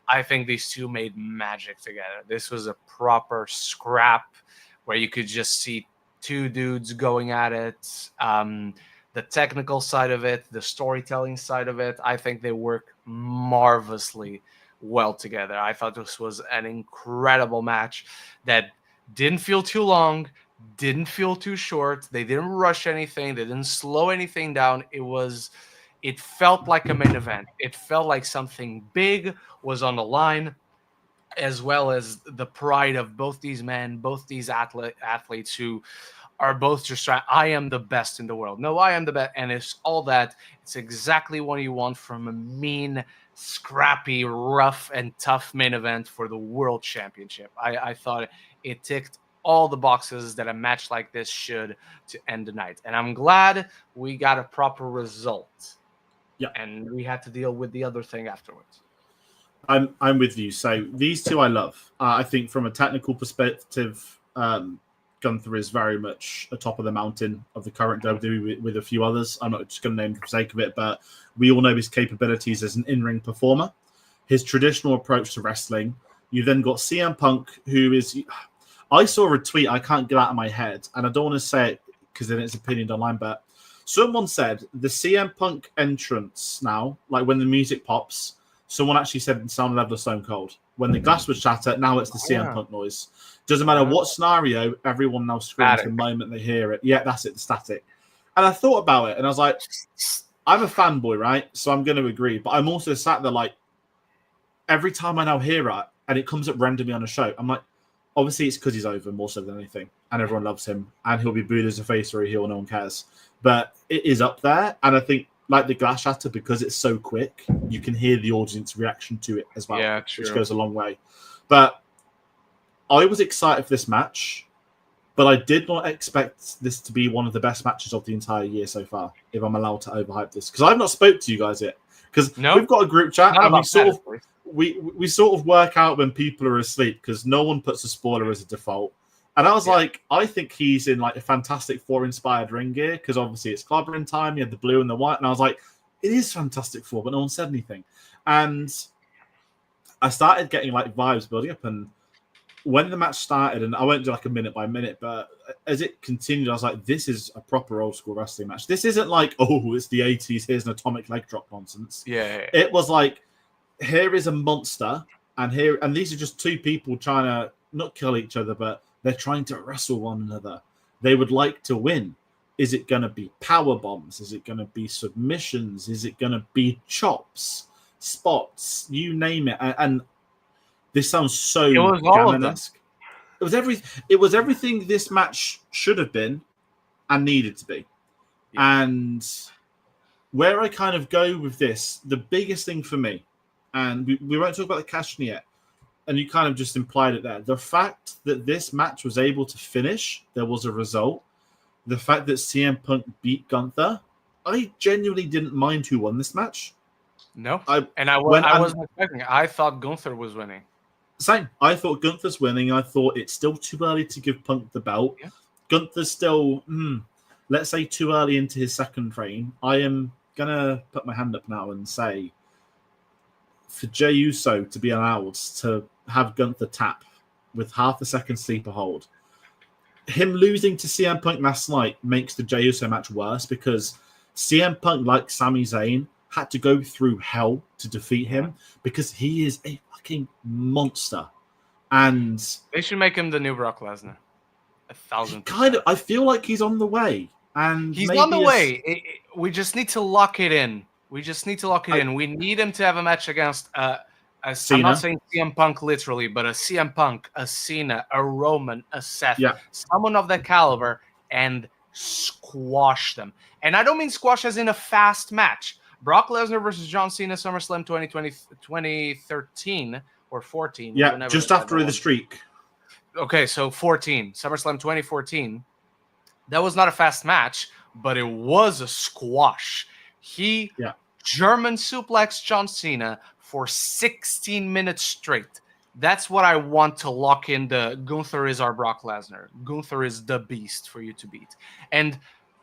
I think these two made magic together. This was a proper scrap where you could just see two dudes going at it. The technical side of it, the storytelling side of it, I think they work marvelously well together. I thought this was an incredible match that didn't feel too long, didn't feel too short. They didn't rush anything. They didn't slow anything down. It felt like a main event. It felt like something big was on the line, as well as the pride of both these men, both these athletes who are both just trying, I am the best in the world. No, I am the best. And it's all that. It's exactly what you want from a mean, scrappy, rough, and tough main event for the World Championship. I thought it ticked all the boxes that a match like this should to end the night. And I'm glad we got a proper result. Yeah. And we had to deal with the other thing afterwards. I'm with you. So these two I love. I think from a technical perspective, Gunther is very much atop of the mountain of the current WWE with a few others. I'm not just going to name for the sake of it, but we all know his capabilities as an in-ring performer, his traditional approach to wrestling. You then got CM Punk, who is... I saw a tweet I can't get out of my head, and I don't want to say it because then it's opinion online, but someone said the CM Punk entrance now, like when the music pops, someone actually said it sounded level of Stone Cold. When the glass was shattered, now it's the CM Punk noise. Doesn't matter what scenario, everyone now screams the moment they hear it. Yeah, that's it, the static. And I thought about it, and I was like, I'm a fanboy, right? So I'm going to agree. But I'm also sat there like, every time I now hear it, and it comes up randomly on a show, I'm like, obviously it's because he's over more so than anything, and everyone loves him, and he'll be booed as a face or a heel, no one cares. But it is up there, and I think, like the glass shatter, because it's so quick, you can hear the audience reaction to it as well, which goes a long way. But I was excited for this match, but I did not expect this to be one of the best matches of the entire year so far, if I'm allowed to overhype this. Because I've not spoke to you guys yet. Because we've got a group chat, and we sort of work out when people are asleep, because no one puts a spoiler as a default. And I was like, I think he's in like a Fantastic Four inspired ring gear, because obviously it's clobbering time. You had the blue and the white, and I was like, it is Fantastic Four, but no one said anything. And I started getting like vibes building up, and when the match started, and I won't do like a minute by minute, but as it continued, I was like, this is a proper old school wrestling match. This isn't like, oh, it's the 80s, here's an atomic leg drop nonsense. Yeah. It was like, here is a monster, and these are just two people trying to not kill each other, but they're trying to wrestle one another. They would like to win. Is it going to be power bombs? Is it going to be submissions? Is it going to be chops, spots? You name it. And this sounds so Gammon-esque. It was everything this match should have been and needed to be. Yeah. And where I kind of go with this, the biggest thing for me, and we won't talk about the cash in yet, and you kind of just implied it there. The fact that this match was able to finish, there was a result. The fact that CM Punk beat Gunther, I genuinely didn't mind who won this match. No, I wasn't expecting it. I thought Gunther was winning. Same. I thought Gunther's winning. I thought it's still too early to give Punk the belt. Yeah. Gunther's still, let's say, too early into his second reign. I am going to put my hand up now and say, for Jey Uso to be allowed to have Gunther tap with half a second sleeper hold, him losing to CM Punk last night makes the Jey Uso match worse, because CM Punk, like Sami Zayn, had to go through hell to defeat him, because he is a fucking monster. And they should make him the new Brock Lesnar. 1,000%. Kind of. I feel like he's on the way. And he's on the way. We just need to lock it in. We need him to have a match against I'm not saying CM Punk literally, but a CM Punk, a Cena, a Roman, a Seth, someone of that caliber, and squash them. And I don't mean squash as in a fast match. Brock Lesnar versus John Cena, SummerSlam 2013 or 14. Yeah, just after the streak. Okay, so 14. SummerSlam 2014. That was not a fast match, but it was a squash. He German suplex John Cena for 16 minutes straight. That's what I want to lock in. The Gunther is our Brock Lesnar. Gunther is the beast for you to beat. And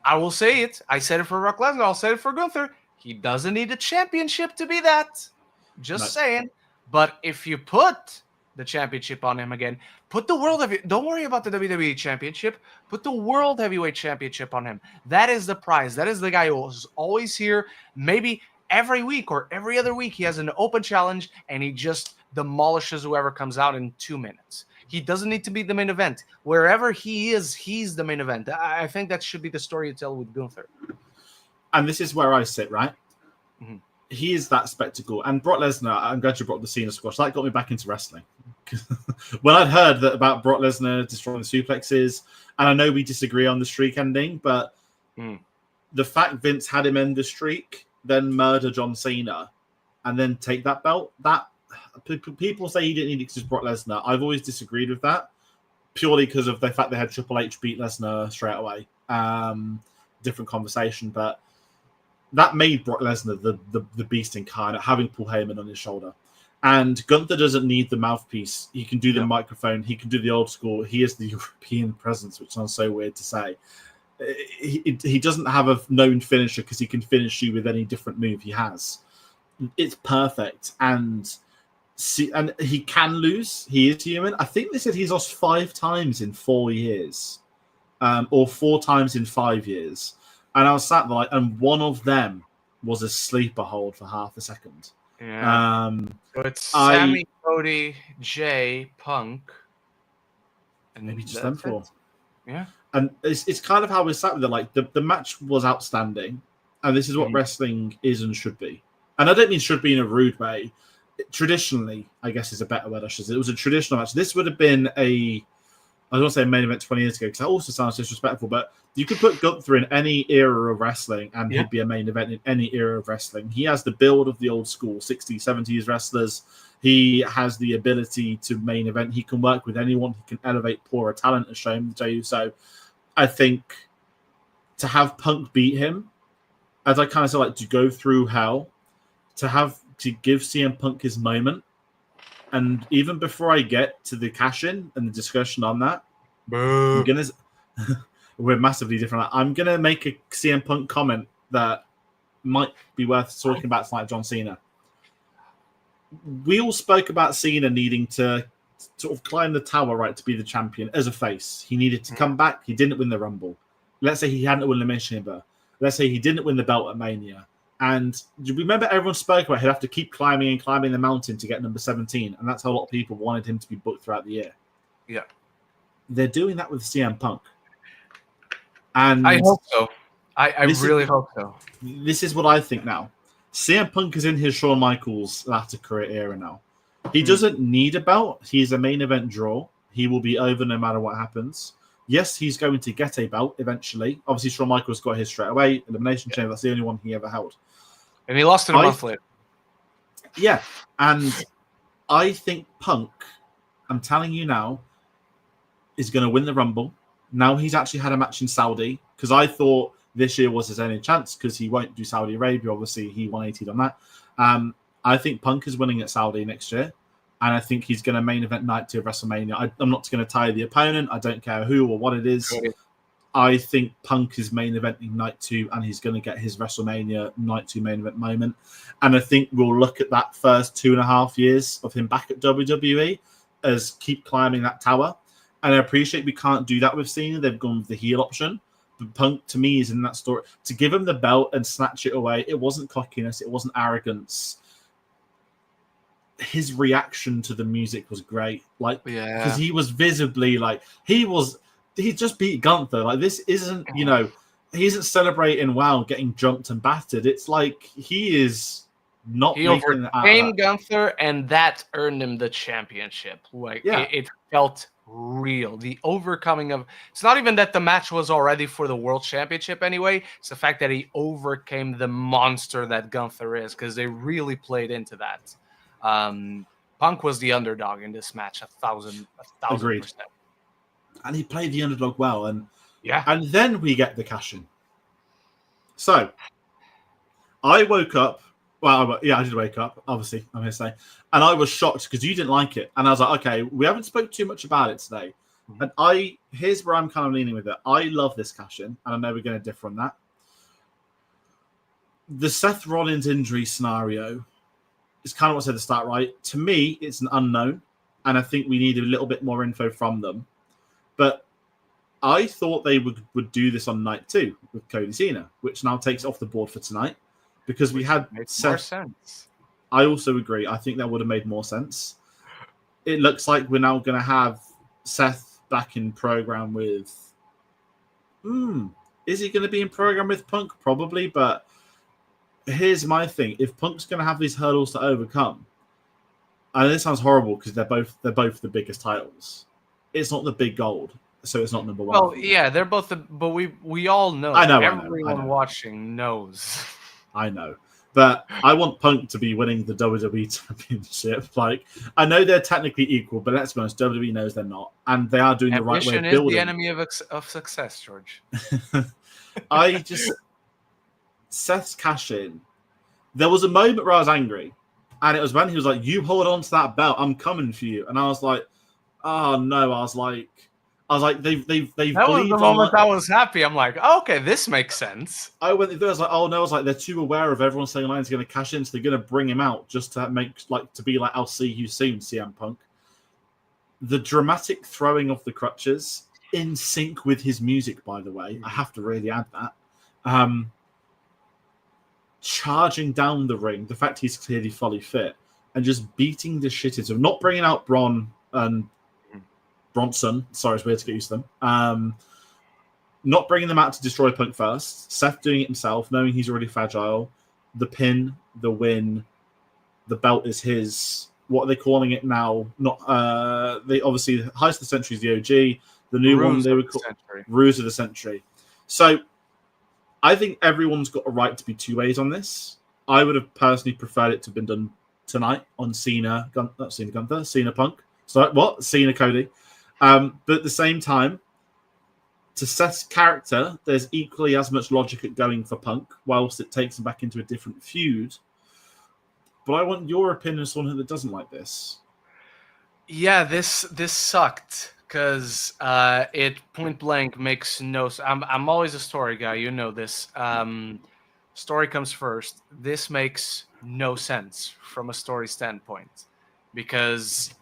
I will say it. I said it for Brock Lesnar. I'll say it for Gunther. He doesn't need a championship to be that. Just saying. But if you put the championship on him again, put the world heavyweight. Don't worry about the WWE championship. Put the world heavyweight championship on him. That is the prize. That is the guy who's always here. Maybe every week or every other week he has an open challenge and he just demolishes whoever comes out in 2 minutes. He doesn't need to be the main event. Wherever he is, he's the main event. I think that should be the story you tell with Gunther. And this is where I sit, right? Mm-hmm. He is that spectacle. And Brock Lesnar, I'm glad you brought the Cena squash. That got me back into wrestling. when I'd heard that about Brock Lesnar destroying the suplexes, and I know we disagree on the streak ending, but the fact Vince had him end the streak, then murder John Cena, and then take that belt, that people say he didn't need it because it's Brock Lesnar. I've always disagreed with that, purely because of the fact they had Triple H beat Lesnar straight away. Different conversation, but that made Brock Lesnar the beast incarnate, having Paul Heyman on his shoulder. And Gunther doesn't need the mouthpiece. He can do the microphone. He can do the old school. He is the European presence, which sounds so weird to say. He doesn't have a known finisher because he can finish you with any different move he has. It's perfect. And he can lose. He is human. I think they said he's lost 5 times in 4 years. Or 4 times in 5 years. And I was sat there and one of them was a sleeper hold for half a second. Yeah. So it's Sammy, Cody, Jay, Punk, and maybe just them 4. Yeah. And it's kind of how we sat with it. The match was outstanding, and this is what wrestling is and should be. And I don't mean should be in a rude way. Traditionally, I guess is a better word. It was a traditional match. This would have been I don't want to say a main event 20 years ago because that also sounds disrespectful, but you could put Gunther in any era of wrestling and he'd be a main event in any era of wrestling. He has the build of the old school 60s, 70s wrestlers. He has the ability to main event. He can work with anyone. He can elevate poorer talent, as shown with Jey Uso. I think to have Punk beat him, as I kind of said, to go through hell, to give CM Punk his moment. And even before I get to the cash-in and the discussion on that, we're massively different. I'm going to make a CM Punk comment that might be worth talking about tonight, John Cena. We all spoke about Cena needing to sort of climb the tower, right, to be the champion as a face. He needed to come back. He didn't win the Rumble. Let's say he hadn't won the Mission Chamber. Let's say he didn't win the belt at Mania. And do you remember everyone spoke about he'd have to keep climbing the mountain to get number 17? And that's how a lot of people wanted him to be booked throughout the year. Yeah. They're doing that with CM Punk. And I hope so. I really hope so. This is what I think now. CM Punk is in his Shawn Michaels latter career era now. He doesn't need a belt. He's a main event draw. He will be over no matter what happens. Yes, he's going to get a belt eventually. Obviously, Shawn Michaels got his straight away. Elimination Chamber, that's the only one he ever held. And he lost it a month later. Yeah, and I think Punk, I'm telling you now, is going to win the Rumble. Now he's actually had a match in Saudi, because I thought this year was his only chance, because he won't do Saudi Arabia. Obviously, he 180'd on that. I think Punk is winning at Saudi next year, and I think he's going to main event night 2 of WrestleMania. I'm not going to tie the opponent. I don't care who or what it is. I think Punk is main eventing night 2, and he's going to get his WrestleMania night 2 main event moment. And I think we'll look at that first 2.5 years of him back at WWE as keep climbing that tower. And I appreciate we can't do that with Cena. They've gone with the heel option. But Punk, to me, is in that story. To give him the belt and snatch it away, it wasn't cockiness. It wasn't arrogance. His reaction to the music was great. Because he was visibly he just beat Gunther. This isn't, he isn't celebrating, getting jumped and battered. It's like he is not. He overcame Gunther, and that earned him the championship. It felt real. The overcoming of, it's not even that the match was already for the world championship anyway. It's the fact that he overcame the monster that Gunther is, because they really played into that. Punk was the underdog in this match, 1,000%. And he played the underdog well, and then we get the cash-in. So I woke up. Well, I did wake up. Obviously, I'm going to say, and I was shocked because you didn't like it, and I was like, okay, we haven't spoke too much about it today. And here's where I'm kind of leaning with it. I love this cash-in, and I know we're going to differ on that. The Seth Rollins injury scenario is kind of what I said at the start, right? To me, it's an unknown, and I think we need a little bit more info from them. But I thought they would do this on night 2 with Cody Cena, which now takes it off the board for tonight, because we had Seth. More sense. I also agree. I think that would have made more sense. It looks like we're now going to have Seth back in program with. Is he going to be in program with Punk? Probably, but here's my thing: if Punk's going to have these hurdles to overcome, I know this sounds horrible because they're both the biggest titles. It's not the big gold, so it's not number one. Well, yeah, they're both but we all know. I know. Everyone watching knows. I know. But I want Punk to be winning the WWE Championship. Like, I know they're technically equal, but let's be honest, WWE knows they're not, and they are doing the right way of building. Ambition is the enemy of success, George. Seth's cash in. There was a moment where I was angry, and it was when he was like, "You hold on to that belt, I'm coming for you," and I was like, "Oh no!" I was like, they've. That was the moment I was happy. I'm like, oh, okay, this makes sense. I went there. I was like, oh no! I was like, they're too aware of everyone saying Lion's going to cash in, so they're going to bring him out just to be like, I'll see you soon, CM Punk. The dramatic throwing of the crutches in sync with his music, by the way. I have to really add that. Charging down the ring, the fact he's clearly fully fit, and just beating the shit out of him. Not bringing out Braun and Bronson. Sorry, it's weird to get used to them. Not bringing them out to destroy Punk first. Seth doing it himself, knowing he's already fragile. The pin, the win, the belt is his. What are they calling it now? Not they obviously Heist of the Century is the OG. The new one they were called Ruse of the Century. So I think everyone's got a right to be two ways on this. I would have personally preferred it to have been done tonight on Cena Punk. So what? Cena Cody. But at the same time, to Seth's character, there's equally as much logic at going for Punk, whilst it takes him back into a different feud. But I want your opinion as someone that doesn't like this. Yeah, this sucked because it point blank makes no sense. I'm always a story guy, you know this. Story comes first. This makes no sense from a story standpoint because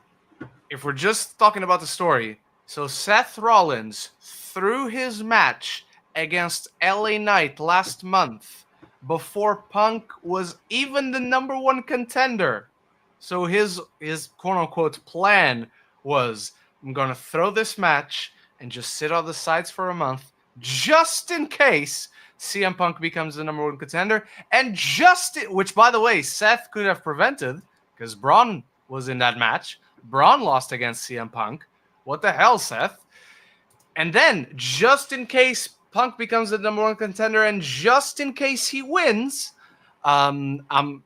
if we're just talking about the story, so Seth Rollins threw his match against LA Knight last month before Punk was even the number one contender. So his quote-unquote plan was, I'm going to throw this match and just sit on the sides for a month just in case CM Punk becomes the number one contender. And which, by the way, Seth could have prevented because Braun was in that match. Braun lost against CM Punk. What the hell, Seth? And then, just in case Punk becomes the number one contender, and just in case he wins, and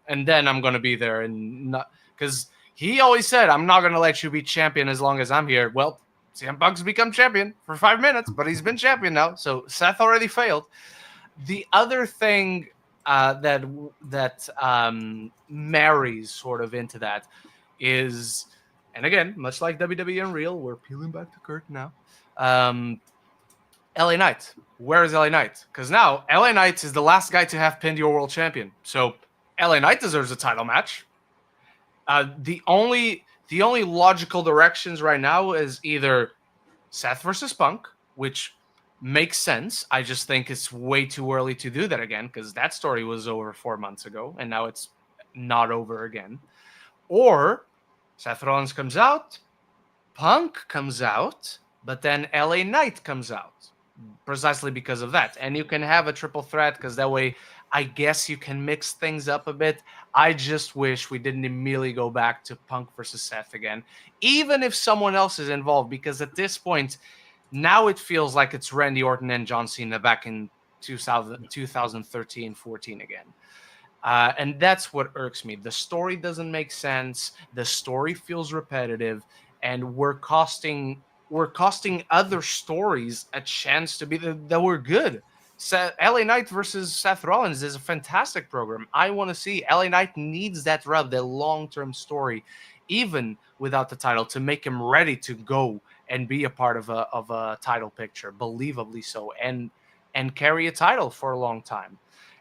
then I'm gonna be there, and not because he always said, "I'm not gonna let you be champion as long as I'm here." Well, CM Punk's become champion for 5 minutes, but he's been champion now, so Seth already failed. The other thing that marries sort of into that is. And again, much like WWE and Real, we're peeling back the curtain now. LA Knight. Where is LA Knight? Because now LA Knight is the last guy to have pinned your world champion. So LA Knight deserves a title match. The only logical directions right now is either Seth versus Punk, which makes sense. I just think it's way too early to do that again because that story was over 4 months ago, and now it's not over again. Or Seth Rollins comes out, Punk comes out, but then LA Knight comes out precisely because of that. And you can have a triple threat because that way I guess you can mix things up a bit. I just wish we didn't immediately go back to Punk versus Seth again, even if someone else is involved, because at this point, now it feels like it's Randy Orton and John Cena back in 2013-14 again. And that's what irks me. The story doesn't make sense. The story feels repetitive, and we're costing other stories a chance to be that were good. LA Knight versus Seth Rollins is a fantastic program. I want to see. LA Knight needs that rub, that long-term story, even without the title, to make him ready to go and be a part of a title picture, believably so, and carry a title for a long time.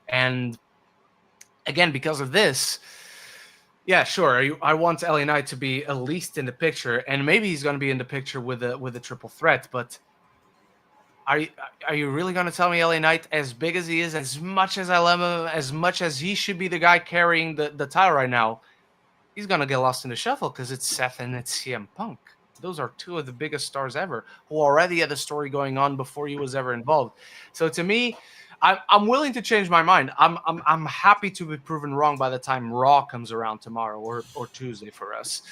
And again, because of this, yeah, sure, I want LA Knight to be at least in the picture, and maybe he's going to be in the picture with a triple threat. But are you really going to tell me LA Knight, as big as he is, as much as I love him, as much as he should be the guy carrying the title right now, he's going to get lost in the shuffle because it's Seth and it's CM Punk? Those are two of the biggest stars ever who already had a story going on before he was ever involved. So to me, I'm willing to change my mind. I'm happy to be proven wrong by the time Raw comes around tomorrow or Tuesday for us.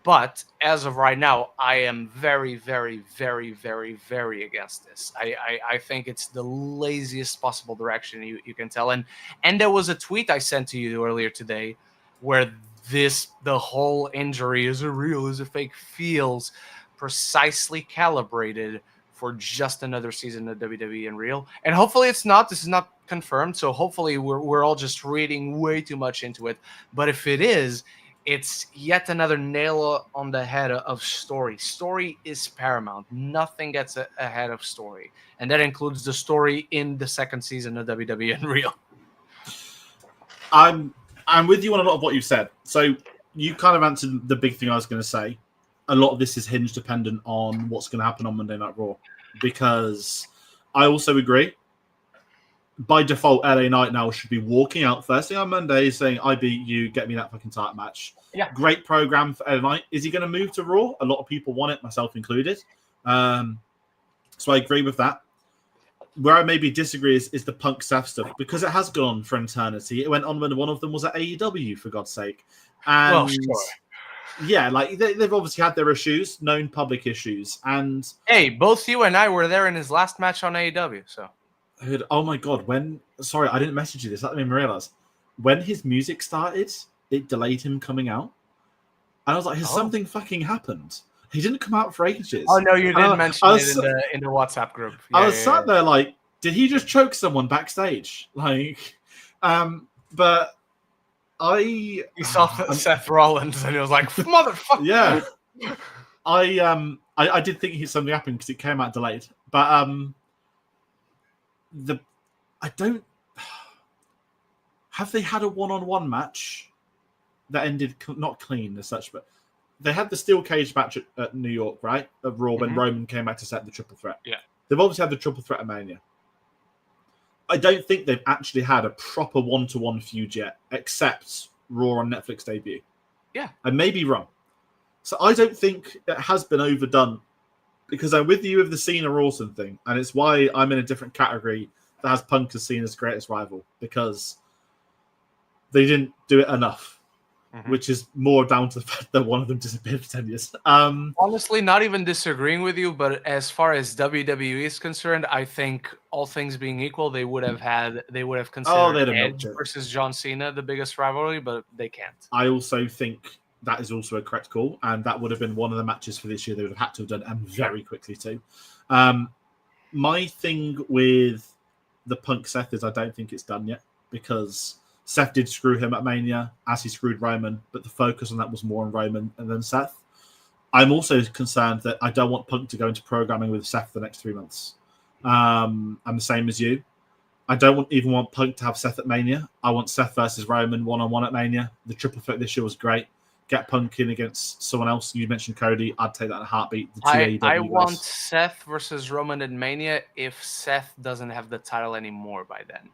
But as of right now, I am very, very, very, very, very against this. I think it's the laziest possible direction you can tell. And there was a tweet I sent to you earlier today where the whole injury, is it real, is it fake, feels precisely calibrated for just another season of WWE and real. And hopefully it's not. This is not confirmed. So hopefully we're all just reading way too much into it. But if it is, it's yet another nail on the head of story. Story is paramount. Nothing gets ahead of story. And that includes the story in the second season of WWE and real. I'm with you on a lot of what you've said. So you kind of answered the big thing I was going to say. A lot of this is hinge dependent on what's going to happen on Monday Night Raw. Because I also agree. By default, LA Knight now should be walking out first thing on Monday saying, I beat you, get me that fucking title match. Yeah. Great program for LA Knight. Is he going to move to Raw? A lot of people want it, myself included. So I agree with that. Where I maybe disagree is the Punk Seth stuff, because it has gone on for eternity. It went on when one of them was at AEW, for God's sake. And well, sure. Yeah, like they've obviously had their issues, known public issues. And hey, both you and I were there in his last match on AEW, so. Oh my god! Sorry, I didn't message you this. That made me realize when his music started, it delayed him coming out, and I was like, "Has something fucking happened?" He didn't come out for ages. Oh no, you did mention it in the WhatsApp group. Yeah, I was sat there like, did he just choke someone backstage? Like, but he saw Seth Rollins and he was like, "Motherfucker!" Yeah, I did think something happened because it came out delayed, but have they had a one-on-one match that ended not clean as such, but they had the steel cage match at New York, right? Of Raw when Roman came back to set the triple threat. Yeah. They've obviously had the triple threat at Mania. I don't think they've actually had a proper one-to-one feud yet, except Raw on Netflix debut. Yeah. I may be wrong. So I don't think it has been overdone, because I'm with you with the Cena Rawson thing, and it's why I'm in a different category that has Punk as Cena's greatest rival, because they didn't do it enough, which is more down to the fact that one of them disappeared for 10 years. Honestly, not even disagreeing with you, but as far as WWE is concerned, I think all things being equal, they would have considered Edge versus John Cena the biggest rivalry, but they can't. I also think that is also a correct call, and that would have been one of the matches for this year they would have had to have done, and very quickly too. My thing with the Punk Seth is I don't think it's done yet, because Seth did screw him at Mania, as he screwed Roman, but the focus on that was more on Roman and then Seth. I'm also concerned that I don't want Punk to go into programming with Seth for the next 3 months. I'm the same as you. I don't even want Punk to have Seth at Mania. I want Seth versus Roman one-on-one at Mania. The triple threat this year was great. Get Punk in against someone else. You mentioned Cody. I'd take that in a heartbeat. I want Seth versus Roman at Mania if Seth doesn't have the title anymore by then.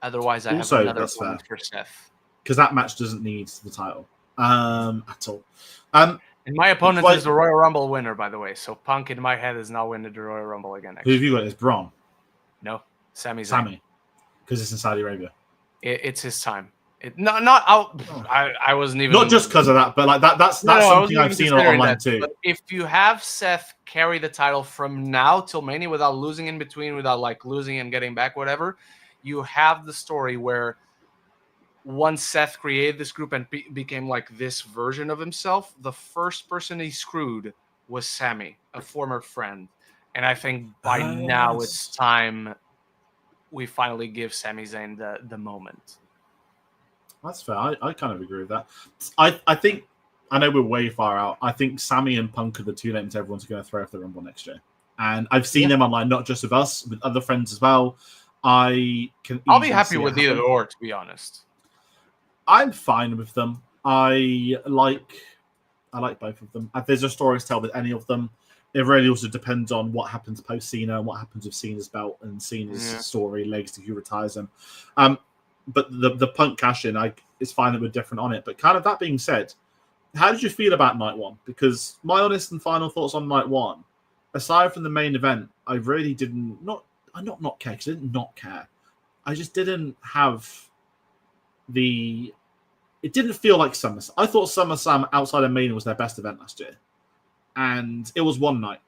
Otherwise, I have another one for Seth. Because that match doesn't need the title at all. And my opponent is the Royal Rumble winner, by the way. So Punk in my head is now winning the Royal Rumble again. Who have you got? Is Braun? No, Sami Zayn. Sami, because it's in Saudi Arabia. It's his time. I wasn't even not just because of that, but like that's something I've seen online too. But if you have Seth carry the title from now till Mania without losing in between, without like losing and getting back, whatever, you have the story where once Seth created this group and became like this version of himself, the first person he screwed was Sami, a former friend, and I think by now it's time we finally give Sami Zayn the moment. That's fair. I kind of agree with that. I think, I know we're way far out. I think Sami and Punk are the two names everyone's going to throw off the Rumble next year. And I've seen them online, not just with us, with other friends as well. I'll be happy with either or, to be honest. I'm fine with them. I like both of them. If there's a story to tell with any of them, it really also depends on what happens post Cena and what happens with Cena's belt and Cena's story, legacy, who retires him. But the Punk cash-in, it's fine that we're different on it. But kind of that being said, how did you feel about Night 1? Because my honest and final thoughts on Night 1, aside from the main event, I really didn't not care, because I didn't not care. I just didn't have the. It didn't feel like SummerSlam. I thought SummerSlam outside of Mania was their best event last year, and it was one night.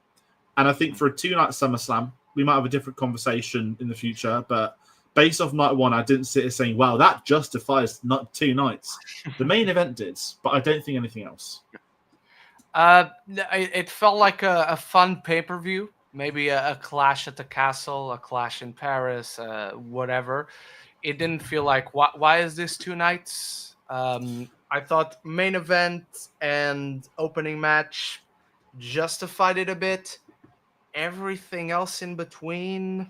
And I think for a 2-night SummerSlam, we might have a different conversation in the future. But based off night one, I didn't sit here saying, "Wow, that justifies not 2 nights." The main event did, but I don't think anything else. It felt like a fun pay-per-view, maybe a clash at the castle, a clash in Paris, whatever. It didn't feel like, why is this 2 nights? I thought main event and opening match justified it a bit. Everything else in between,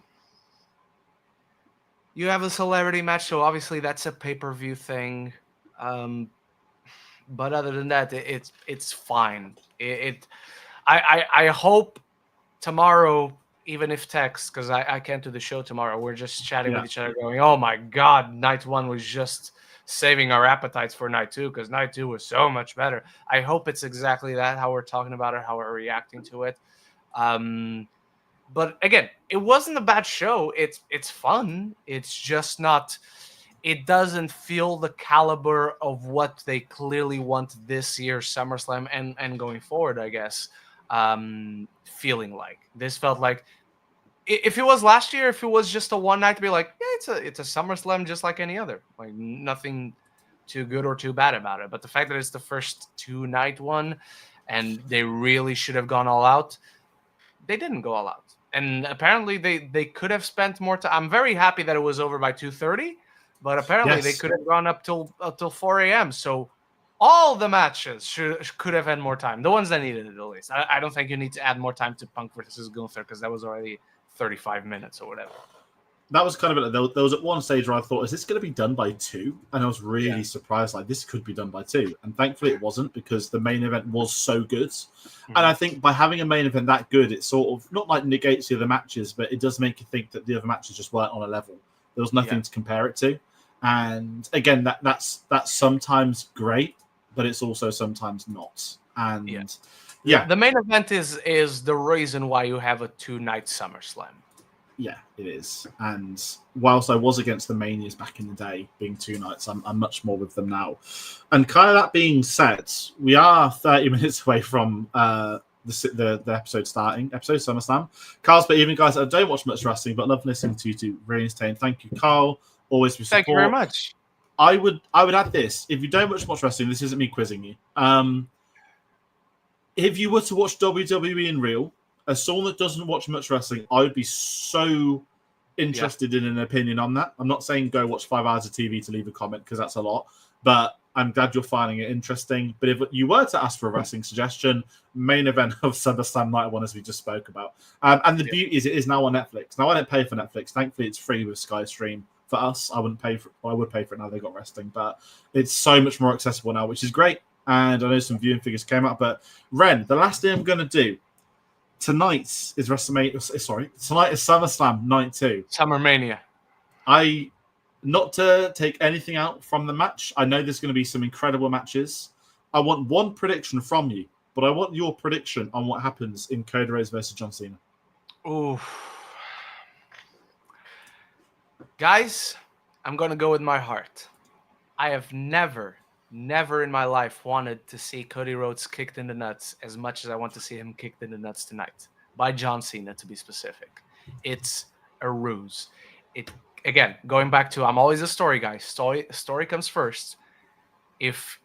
you have a celebrity match, so obviously that's a pay-per-view thing. But other than that, it's fine. I hope tomorrow, even if text, because I can't do the show tomorrow, we're just chatting with each other going, oh my God, night 1 was just saving our appetites for night 2, because night 2 was so much better. I hope it's exactly that, how we're talking about it, how we're reacting to it. But again, it wasn't a bad show. It's fun. It's just not... It doesn't feel the caliber of what they clearly want this year's SummerSlam and going forward, I guess, feeling like. This felt like, if it was last year, if it was just a one night, to be like, yeah, it's a SummerSlam just like any other. Like, nothing too good or too bad about it. But the fact that it's the first 2-night one, and they really should have gone all out, they didn't go all out. And apparently they could have spent more time. I'm very happy that it was over by 2:30. But apparently they could have gone up till 4 a.m. So all the matches could have had more time. The ones that needed it, at least. I don't think you need to add more time to Punk versus Gunther, because that was already 35 minutes or whatever. That was kind of it. There was at one stage where I thought, is this going to be done by 2? And I was really surprised, like, this could be done by 2. And thankfully it wasn't, because the main event was so good. And I think by having a main event that good, it sort of, not like negates the other matches, but it does make you think that the other matches just weren't on a level. There was nothing to compare it to. And again, that's sometimes great, but it's also sometimes not. And the main event is the reason why you have a 2-night SummerSlam. Yeah, it is. And whilst I was against the Manias back in the day, being 2 nights, I'm much more with them now. And kind of that being said, we are 30 minutes away from the episode starting, episode SummerSlam. Carl's but even guys, I don't watch much wrestling, but love listening to you two. Really entertaining. Thank you, Carl. Always with support. Thank you very much. I would add this. If you don't watch wrestling, this isn't me quizzing you. If you were to watch WWE in real, as someone that doesn't watch much wrestling, I would be so interested in an opinion on that. I'm not saying go watch 5 hours of TV to leave a comment, because that's a lot. But I'm glad you're finding it interesting. But if you were to ask for a wrestling suggestion, main event of SummerSlam Night 1, as we just spoke about. And the beauty is it is now on Netflix. Now, I don't pay for Netflix. Thankfully, it's free with Sky Stream. For us, I wouldn't pay for it. Well, I would pay for it now they got wrestling, but it's so much more accessible now, which is great. And I know some viewing figures came out, but Ren, the last thing I'm going to do tonight is WrestleMania. Sorry, tonight is SummerSlam Night 2. Summermania. Not to take anything out from the match. I know there's going to be some incredible matches. I want one prediction from you, but I want your prediction on what happens in Cody Rhodes versus John Cena. Ooh. Guys, I'm going to go with my heart. I have never in my life wanted to see Cody Rhodes kicked in the nuts as much as I want to see him kicked in the nuts tonight. By John Cena, to be specific. It's a ruse. Again, going back to, I'm always a story guy. Story comes first. If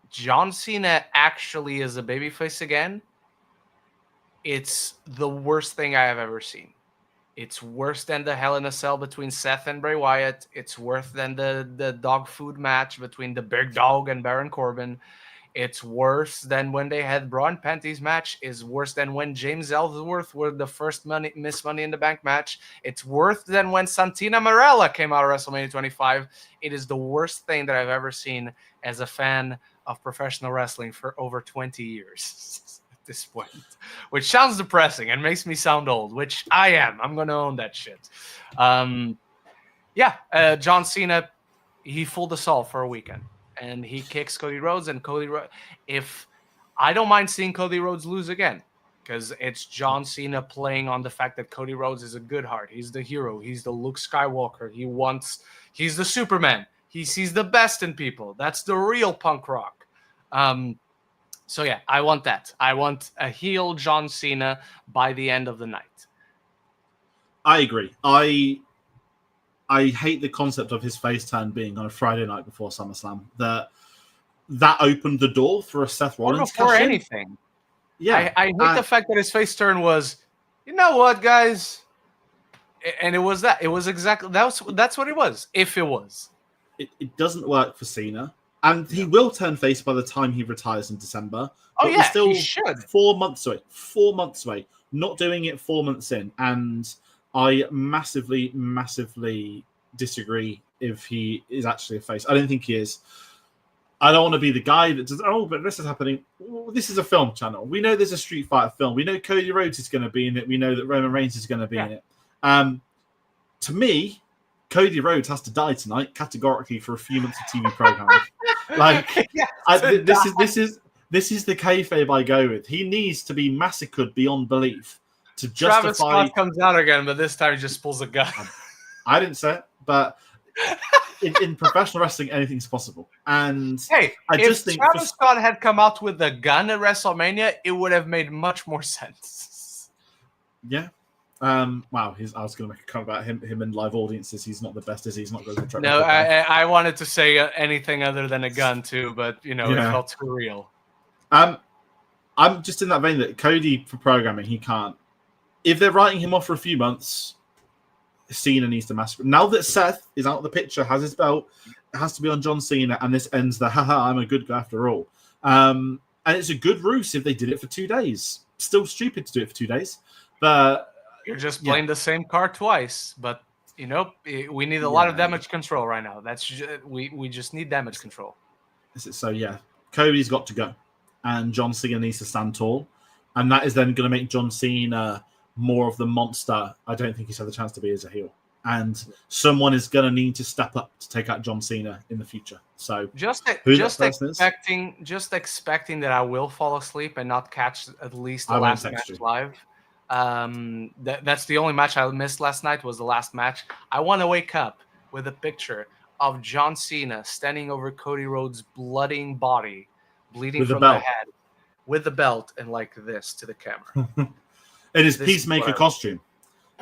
John Cena actually is a babyface again, it's the worst thing I have ever seen. It's worse than the Hell in a Cell between Seth and Bray Wyatt. It's worse than the dog food match between the Big Dog and Baron Corbin. It's worse than when they had Braun Panties match. It's worse than when James Ellsworth were the first Miss Money in the Bank match. It's worse than when Santina Marella came out of WrestleMania 25. It is the worst thing that I've ever seen as a fan of professional wrestling for over 20 years. This point, which sounds depressing and makes me sound old, which I am. I'm going to own that shit. John Cena, he fooled us all for a weekend. And he kicks Cody Rhodes. And Cody Rhodes, if I don't mind seeing Cody Rhodes lose again. because it's John Cena playing on the fact that Cody Rhodes is a good heart. He's the hero. He's the Luke Skywalker. He's the Superman. He sees the best in people. That's the real punk rock. So yeah, I want that. I want a heel John Cena by the end of the night. I agree. I hate the concept of his face turn being on a Friday night before SummerSlam. That opened the door for a Seth Rollins before cash in. anything. Yeah, I hate the fact that his face turn was, you know what, guys, and it was that. It was exactly that's what it was. If it was, it doesn't work for Cena, and he will turn face by the time he retires in December. Oh yeah, still he should. 4 months away. 4 months away. Not doing it 4 months in, and I massively, massively disagree if he is actually a face. I don't think he is. I don't want to be the guy that says, oh, but this is happening. Well, this is a film channel. We know there's a Street Fighter film. We know Cody Rhodes is going to be in it. We know that Roman Reigns is going to be in it. To me, Cody Rhodes has to die tonight, categorically, for a few months of TV programming. This is the kayfabe I go with. He needs to be massacred beyond belief to justify. Travis Scott comes out again, but this time he just pulls a gun. I didn't say it, but in professional wrestling, anything's possible. And if Travis Scott had come out with a gun at WrestleMania, it would have made much more sense. Yeah. Wow. I was going to make a comment about him in live audiences. He's not the best, is he? He's not going to. No, I wanted to say anything other than a gun too, but it felt too real. I'm just in that vein that Cody, for programming, he can't. If they're writing him off for a few months, Cena needs to massacre. Now that Seth is out of the picture, has his belt, it has to be on John Cena, and this ends the haha, I'm a good guy after all. And it's a good ruse if they did it for 2 days. Still stupid to do it for 2 days, but you're just playing the same card twice. But we need a lot of damage control right now. We just need damage control. So yeah, Cody's got to go, and John Cena needs to stand tall, and that is then going to make John Cena more of the monster I don't think he's had the chance to be as a heel. And someone is going to need to step up to take out John Cena in the future. So just expecting that I will fall asleep and not catch at least the last match live. That's the only match I missed last night was the last match. I want to wake up with a picture of John Cena standing over Cody Rhodes' bleeding body, bleeding from the head, with the belt and like this to the camera. In his Peacemaker costume.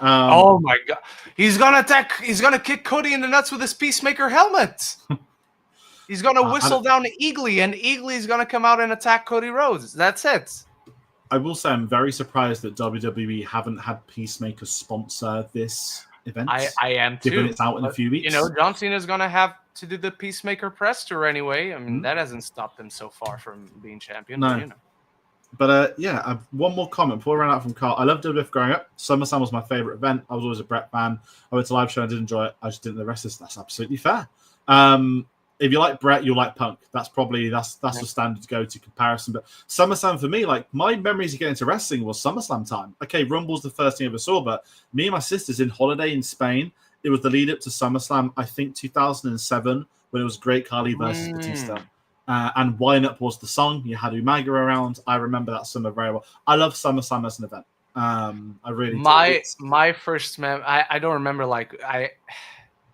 Oh my god. He's gonna kick Cody in the nuts with his Peacemaker helmet. He's gonna whistle down Eagly, and Eagly's gonna come out and attack Cody Rhodes. That's it. I will say I'm very surprised that WWE haven't had Peacemaker sponsor this event. I am too. Given it's out in a few weeks. John Cena's gonna have to do the Peacemaker press tour anyway. I mean, that hasn't stopped him so far from being champion. No. But one more comment before we run out from Carl. I loved WWF growing up. SummerSlam was my favorite event. I was always a Bret fan. I went to live show and I did enjoy it. I just didn't the rest of this. That's absolutely fair. If you like Bret, you'll like Punk. That's the standard go-to comparison. But SummerSlam for me, like my memories of getting into wrestling was SummerSlam time. Okay, Rumble's the first thing I ever saw, but me and my sisters in holiday in Spain, it was the lead up to SummerSlam, I think 2007, when it was Great Khali versus Batista. And Wine Up was the song. You had Umaga around. I remember that summer very well. I love SummerSlam as an event. I really do. My first I don't remember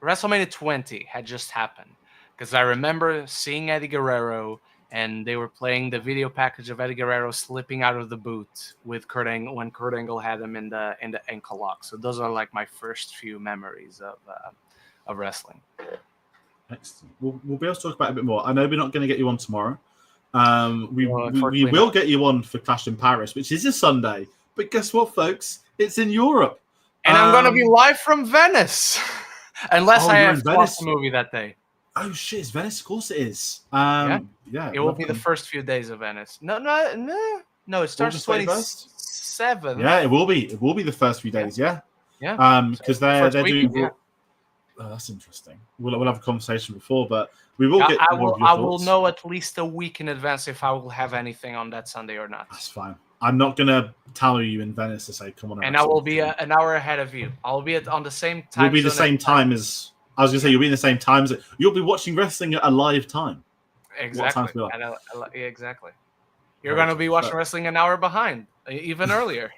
WrestleMania 20 had just happened because I remember seeing Eddie Guerrero and they were playing the video package of Eddie Guerrero slipping out of the boot with Kurt Angle when Kurt Angle had him in the ankle lock. So those are like my first few memories of wrestling. Excellent. We'll be able to talk about it a bit more. I know we're not going to get you on tomorrow. We will get you on for Clash in Paris, which is a Sunday. But guess what, folks? It's in Europe. And I'm going to be live from Venice. Unless I have to watch the movie that day. Oh, shit. It's Venice? Of course it is. Yeah. It will be the first few days of Venice. No. It starts 27th. Yeah, it will be. It will be the first few days, yeah. Yeah. Because they're doing... Yeah. Oh, that's interesting. We'll have a conversation before, but we will get. I will know at least a week in advance if I will have anything on that Sunday or not. That's fine. I'm not gonna tell you in Venice to say, "Come on." And I will be an hour ahead of you. I'll be on the same time. You'll be the same time as I was gonna say. You'll be in the same time as you'll be watching wrestling at a live time. Exactly. Exactly. You're gonna be watching wrestling an hour behind even earlier.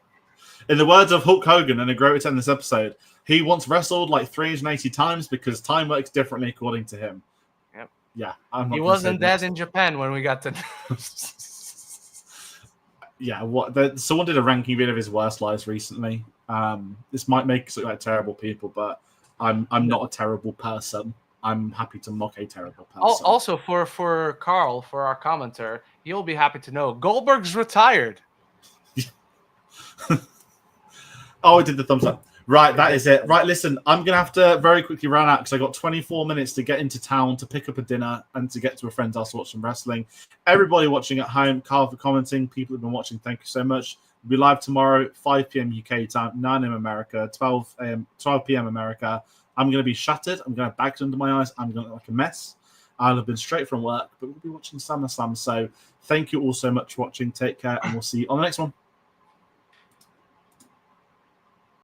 In the words of Hulk Hogan, and a great return this episode, he once wrestled like 380 times because time works differently according to him. Yep. Yeah. He wasn't dead in Japan when we got to... Yeah, someone did a ranking video of his worst lies recently. This might make us look like terrible people, but I'm not a terrible person. I'm happy to mock a terrible person. Also, for Carl, for our commenter, you'll be happy to know Goldberg's retired. Oh, I did the thumbs up. Right, that is it. Right, listen, I'm going to have to very quickly run out because I got 24 minutes to get into town to pick up a dinner and to get to a friend's house to watch some wrestling. Everybody watching at home, Carl for commenting, people who've been watching, thank you so much. We'll be live tomorrow, 5 p.m. UK time, 9 a.m. America, 12 p.m. America. I'm going to be shattered. I'm going to have bags under my eyes. I'm going to look like a mess. I'll have been straight from work, but we'll be watching SummerSlam. So thank you all so much for watching. Take care, and we'll see you on the next one.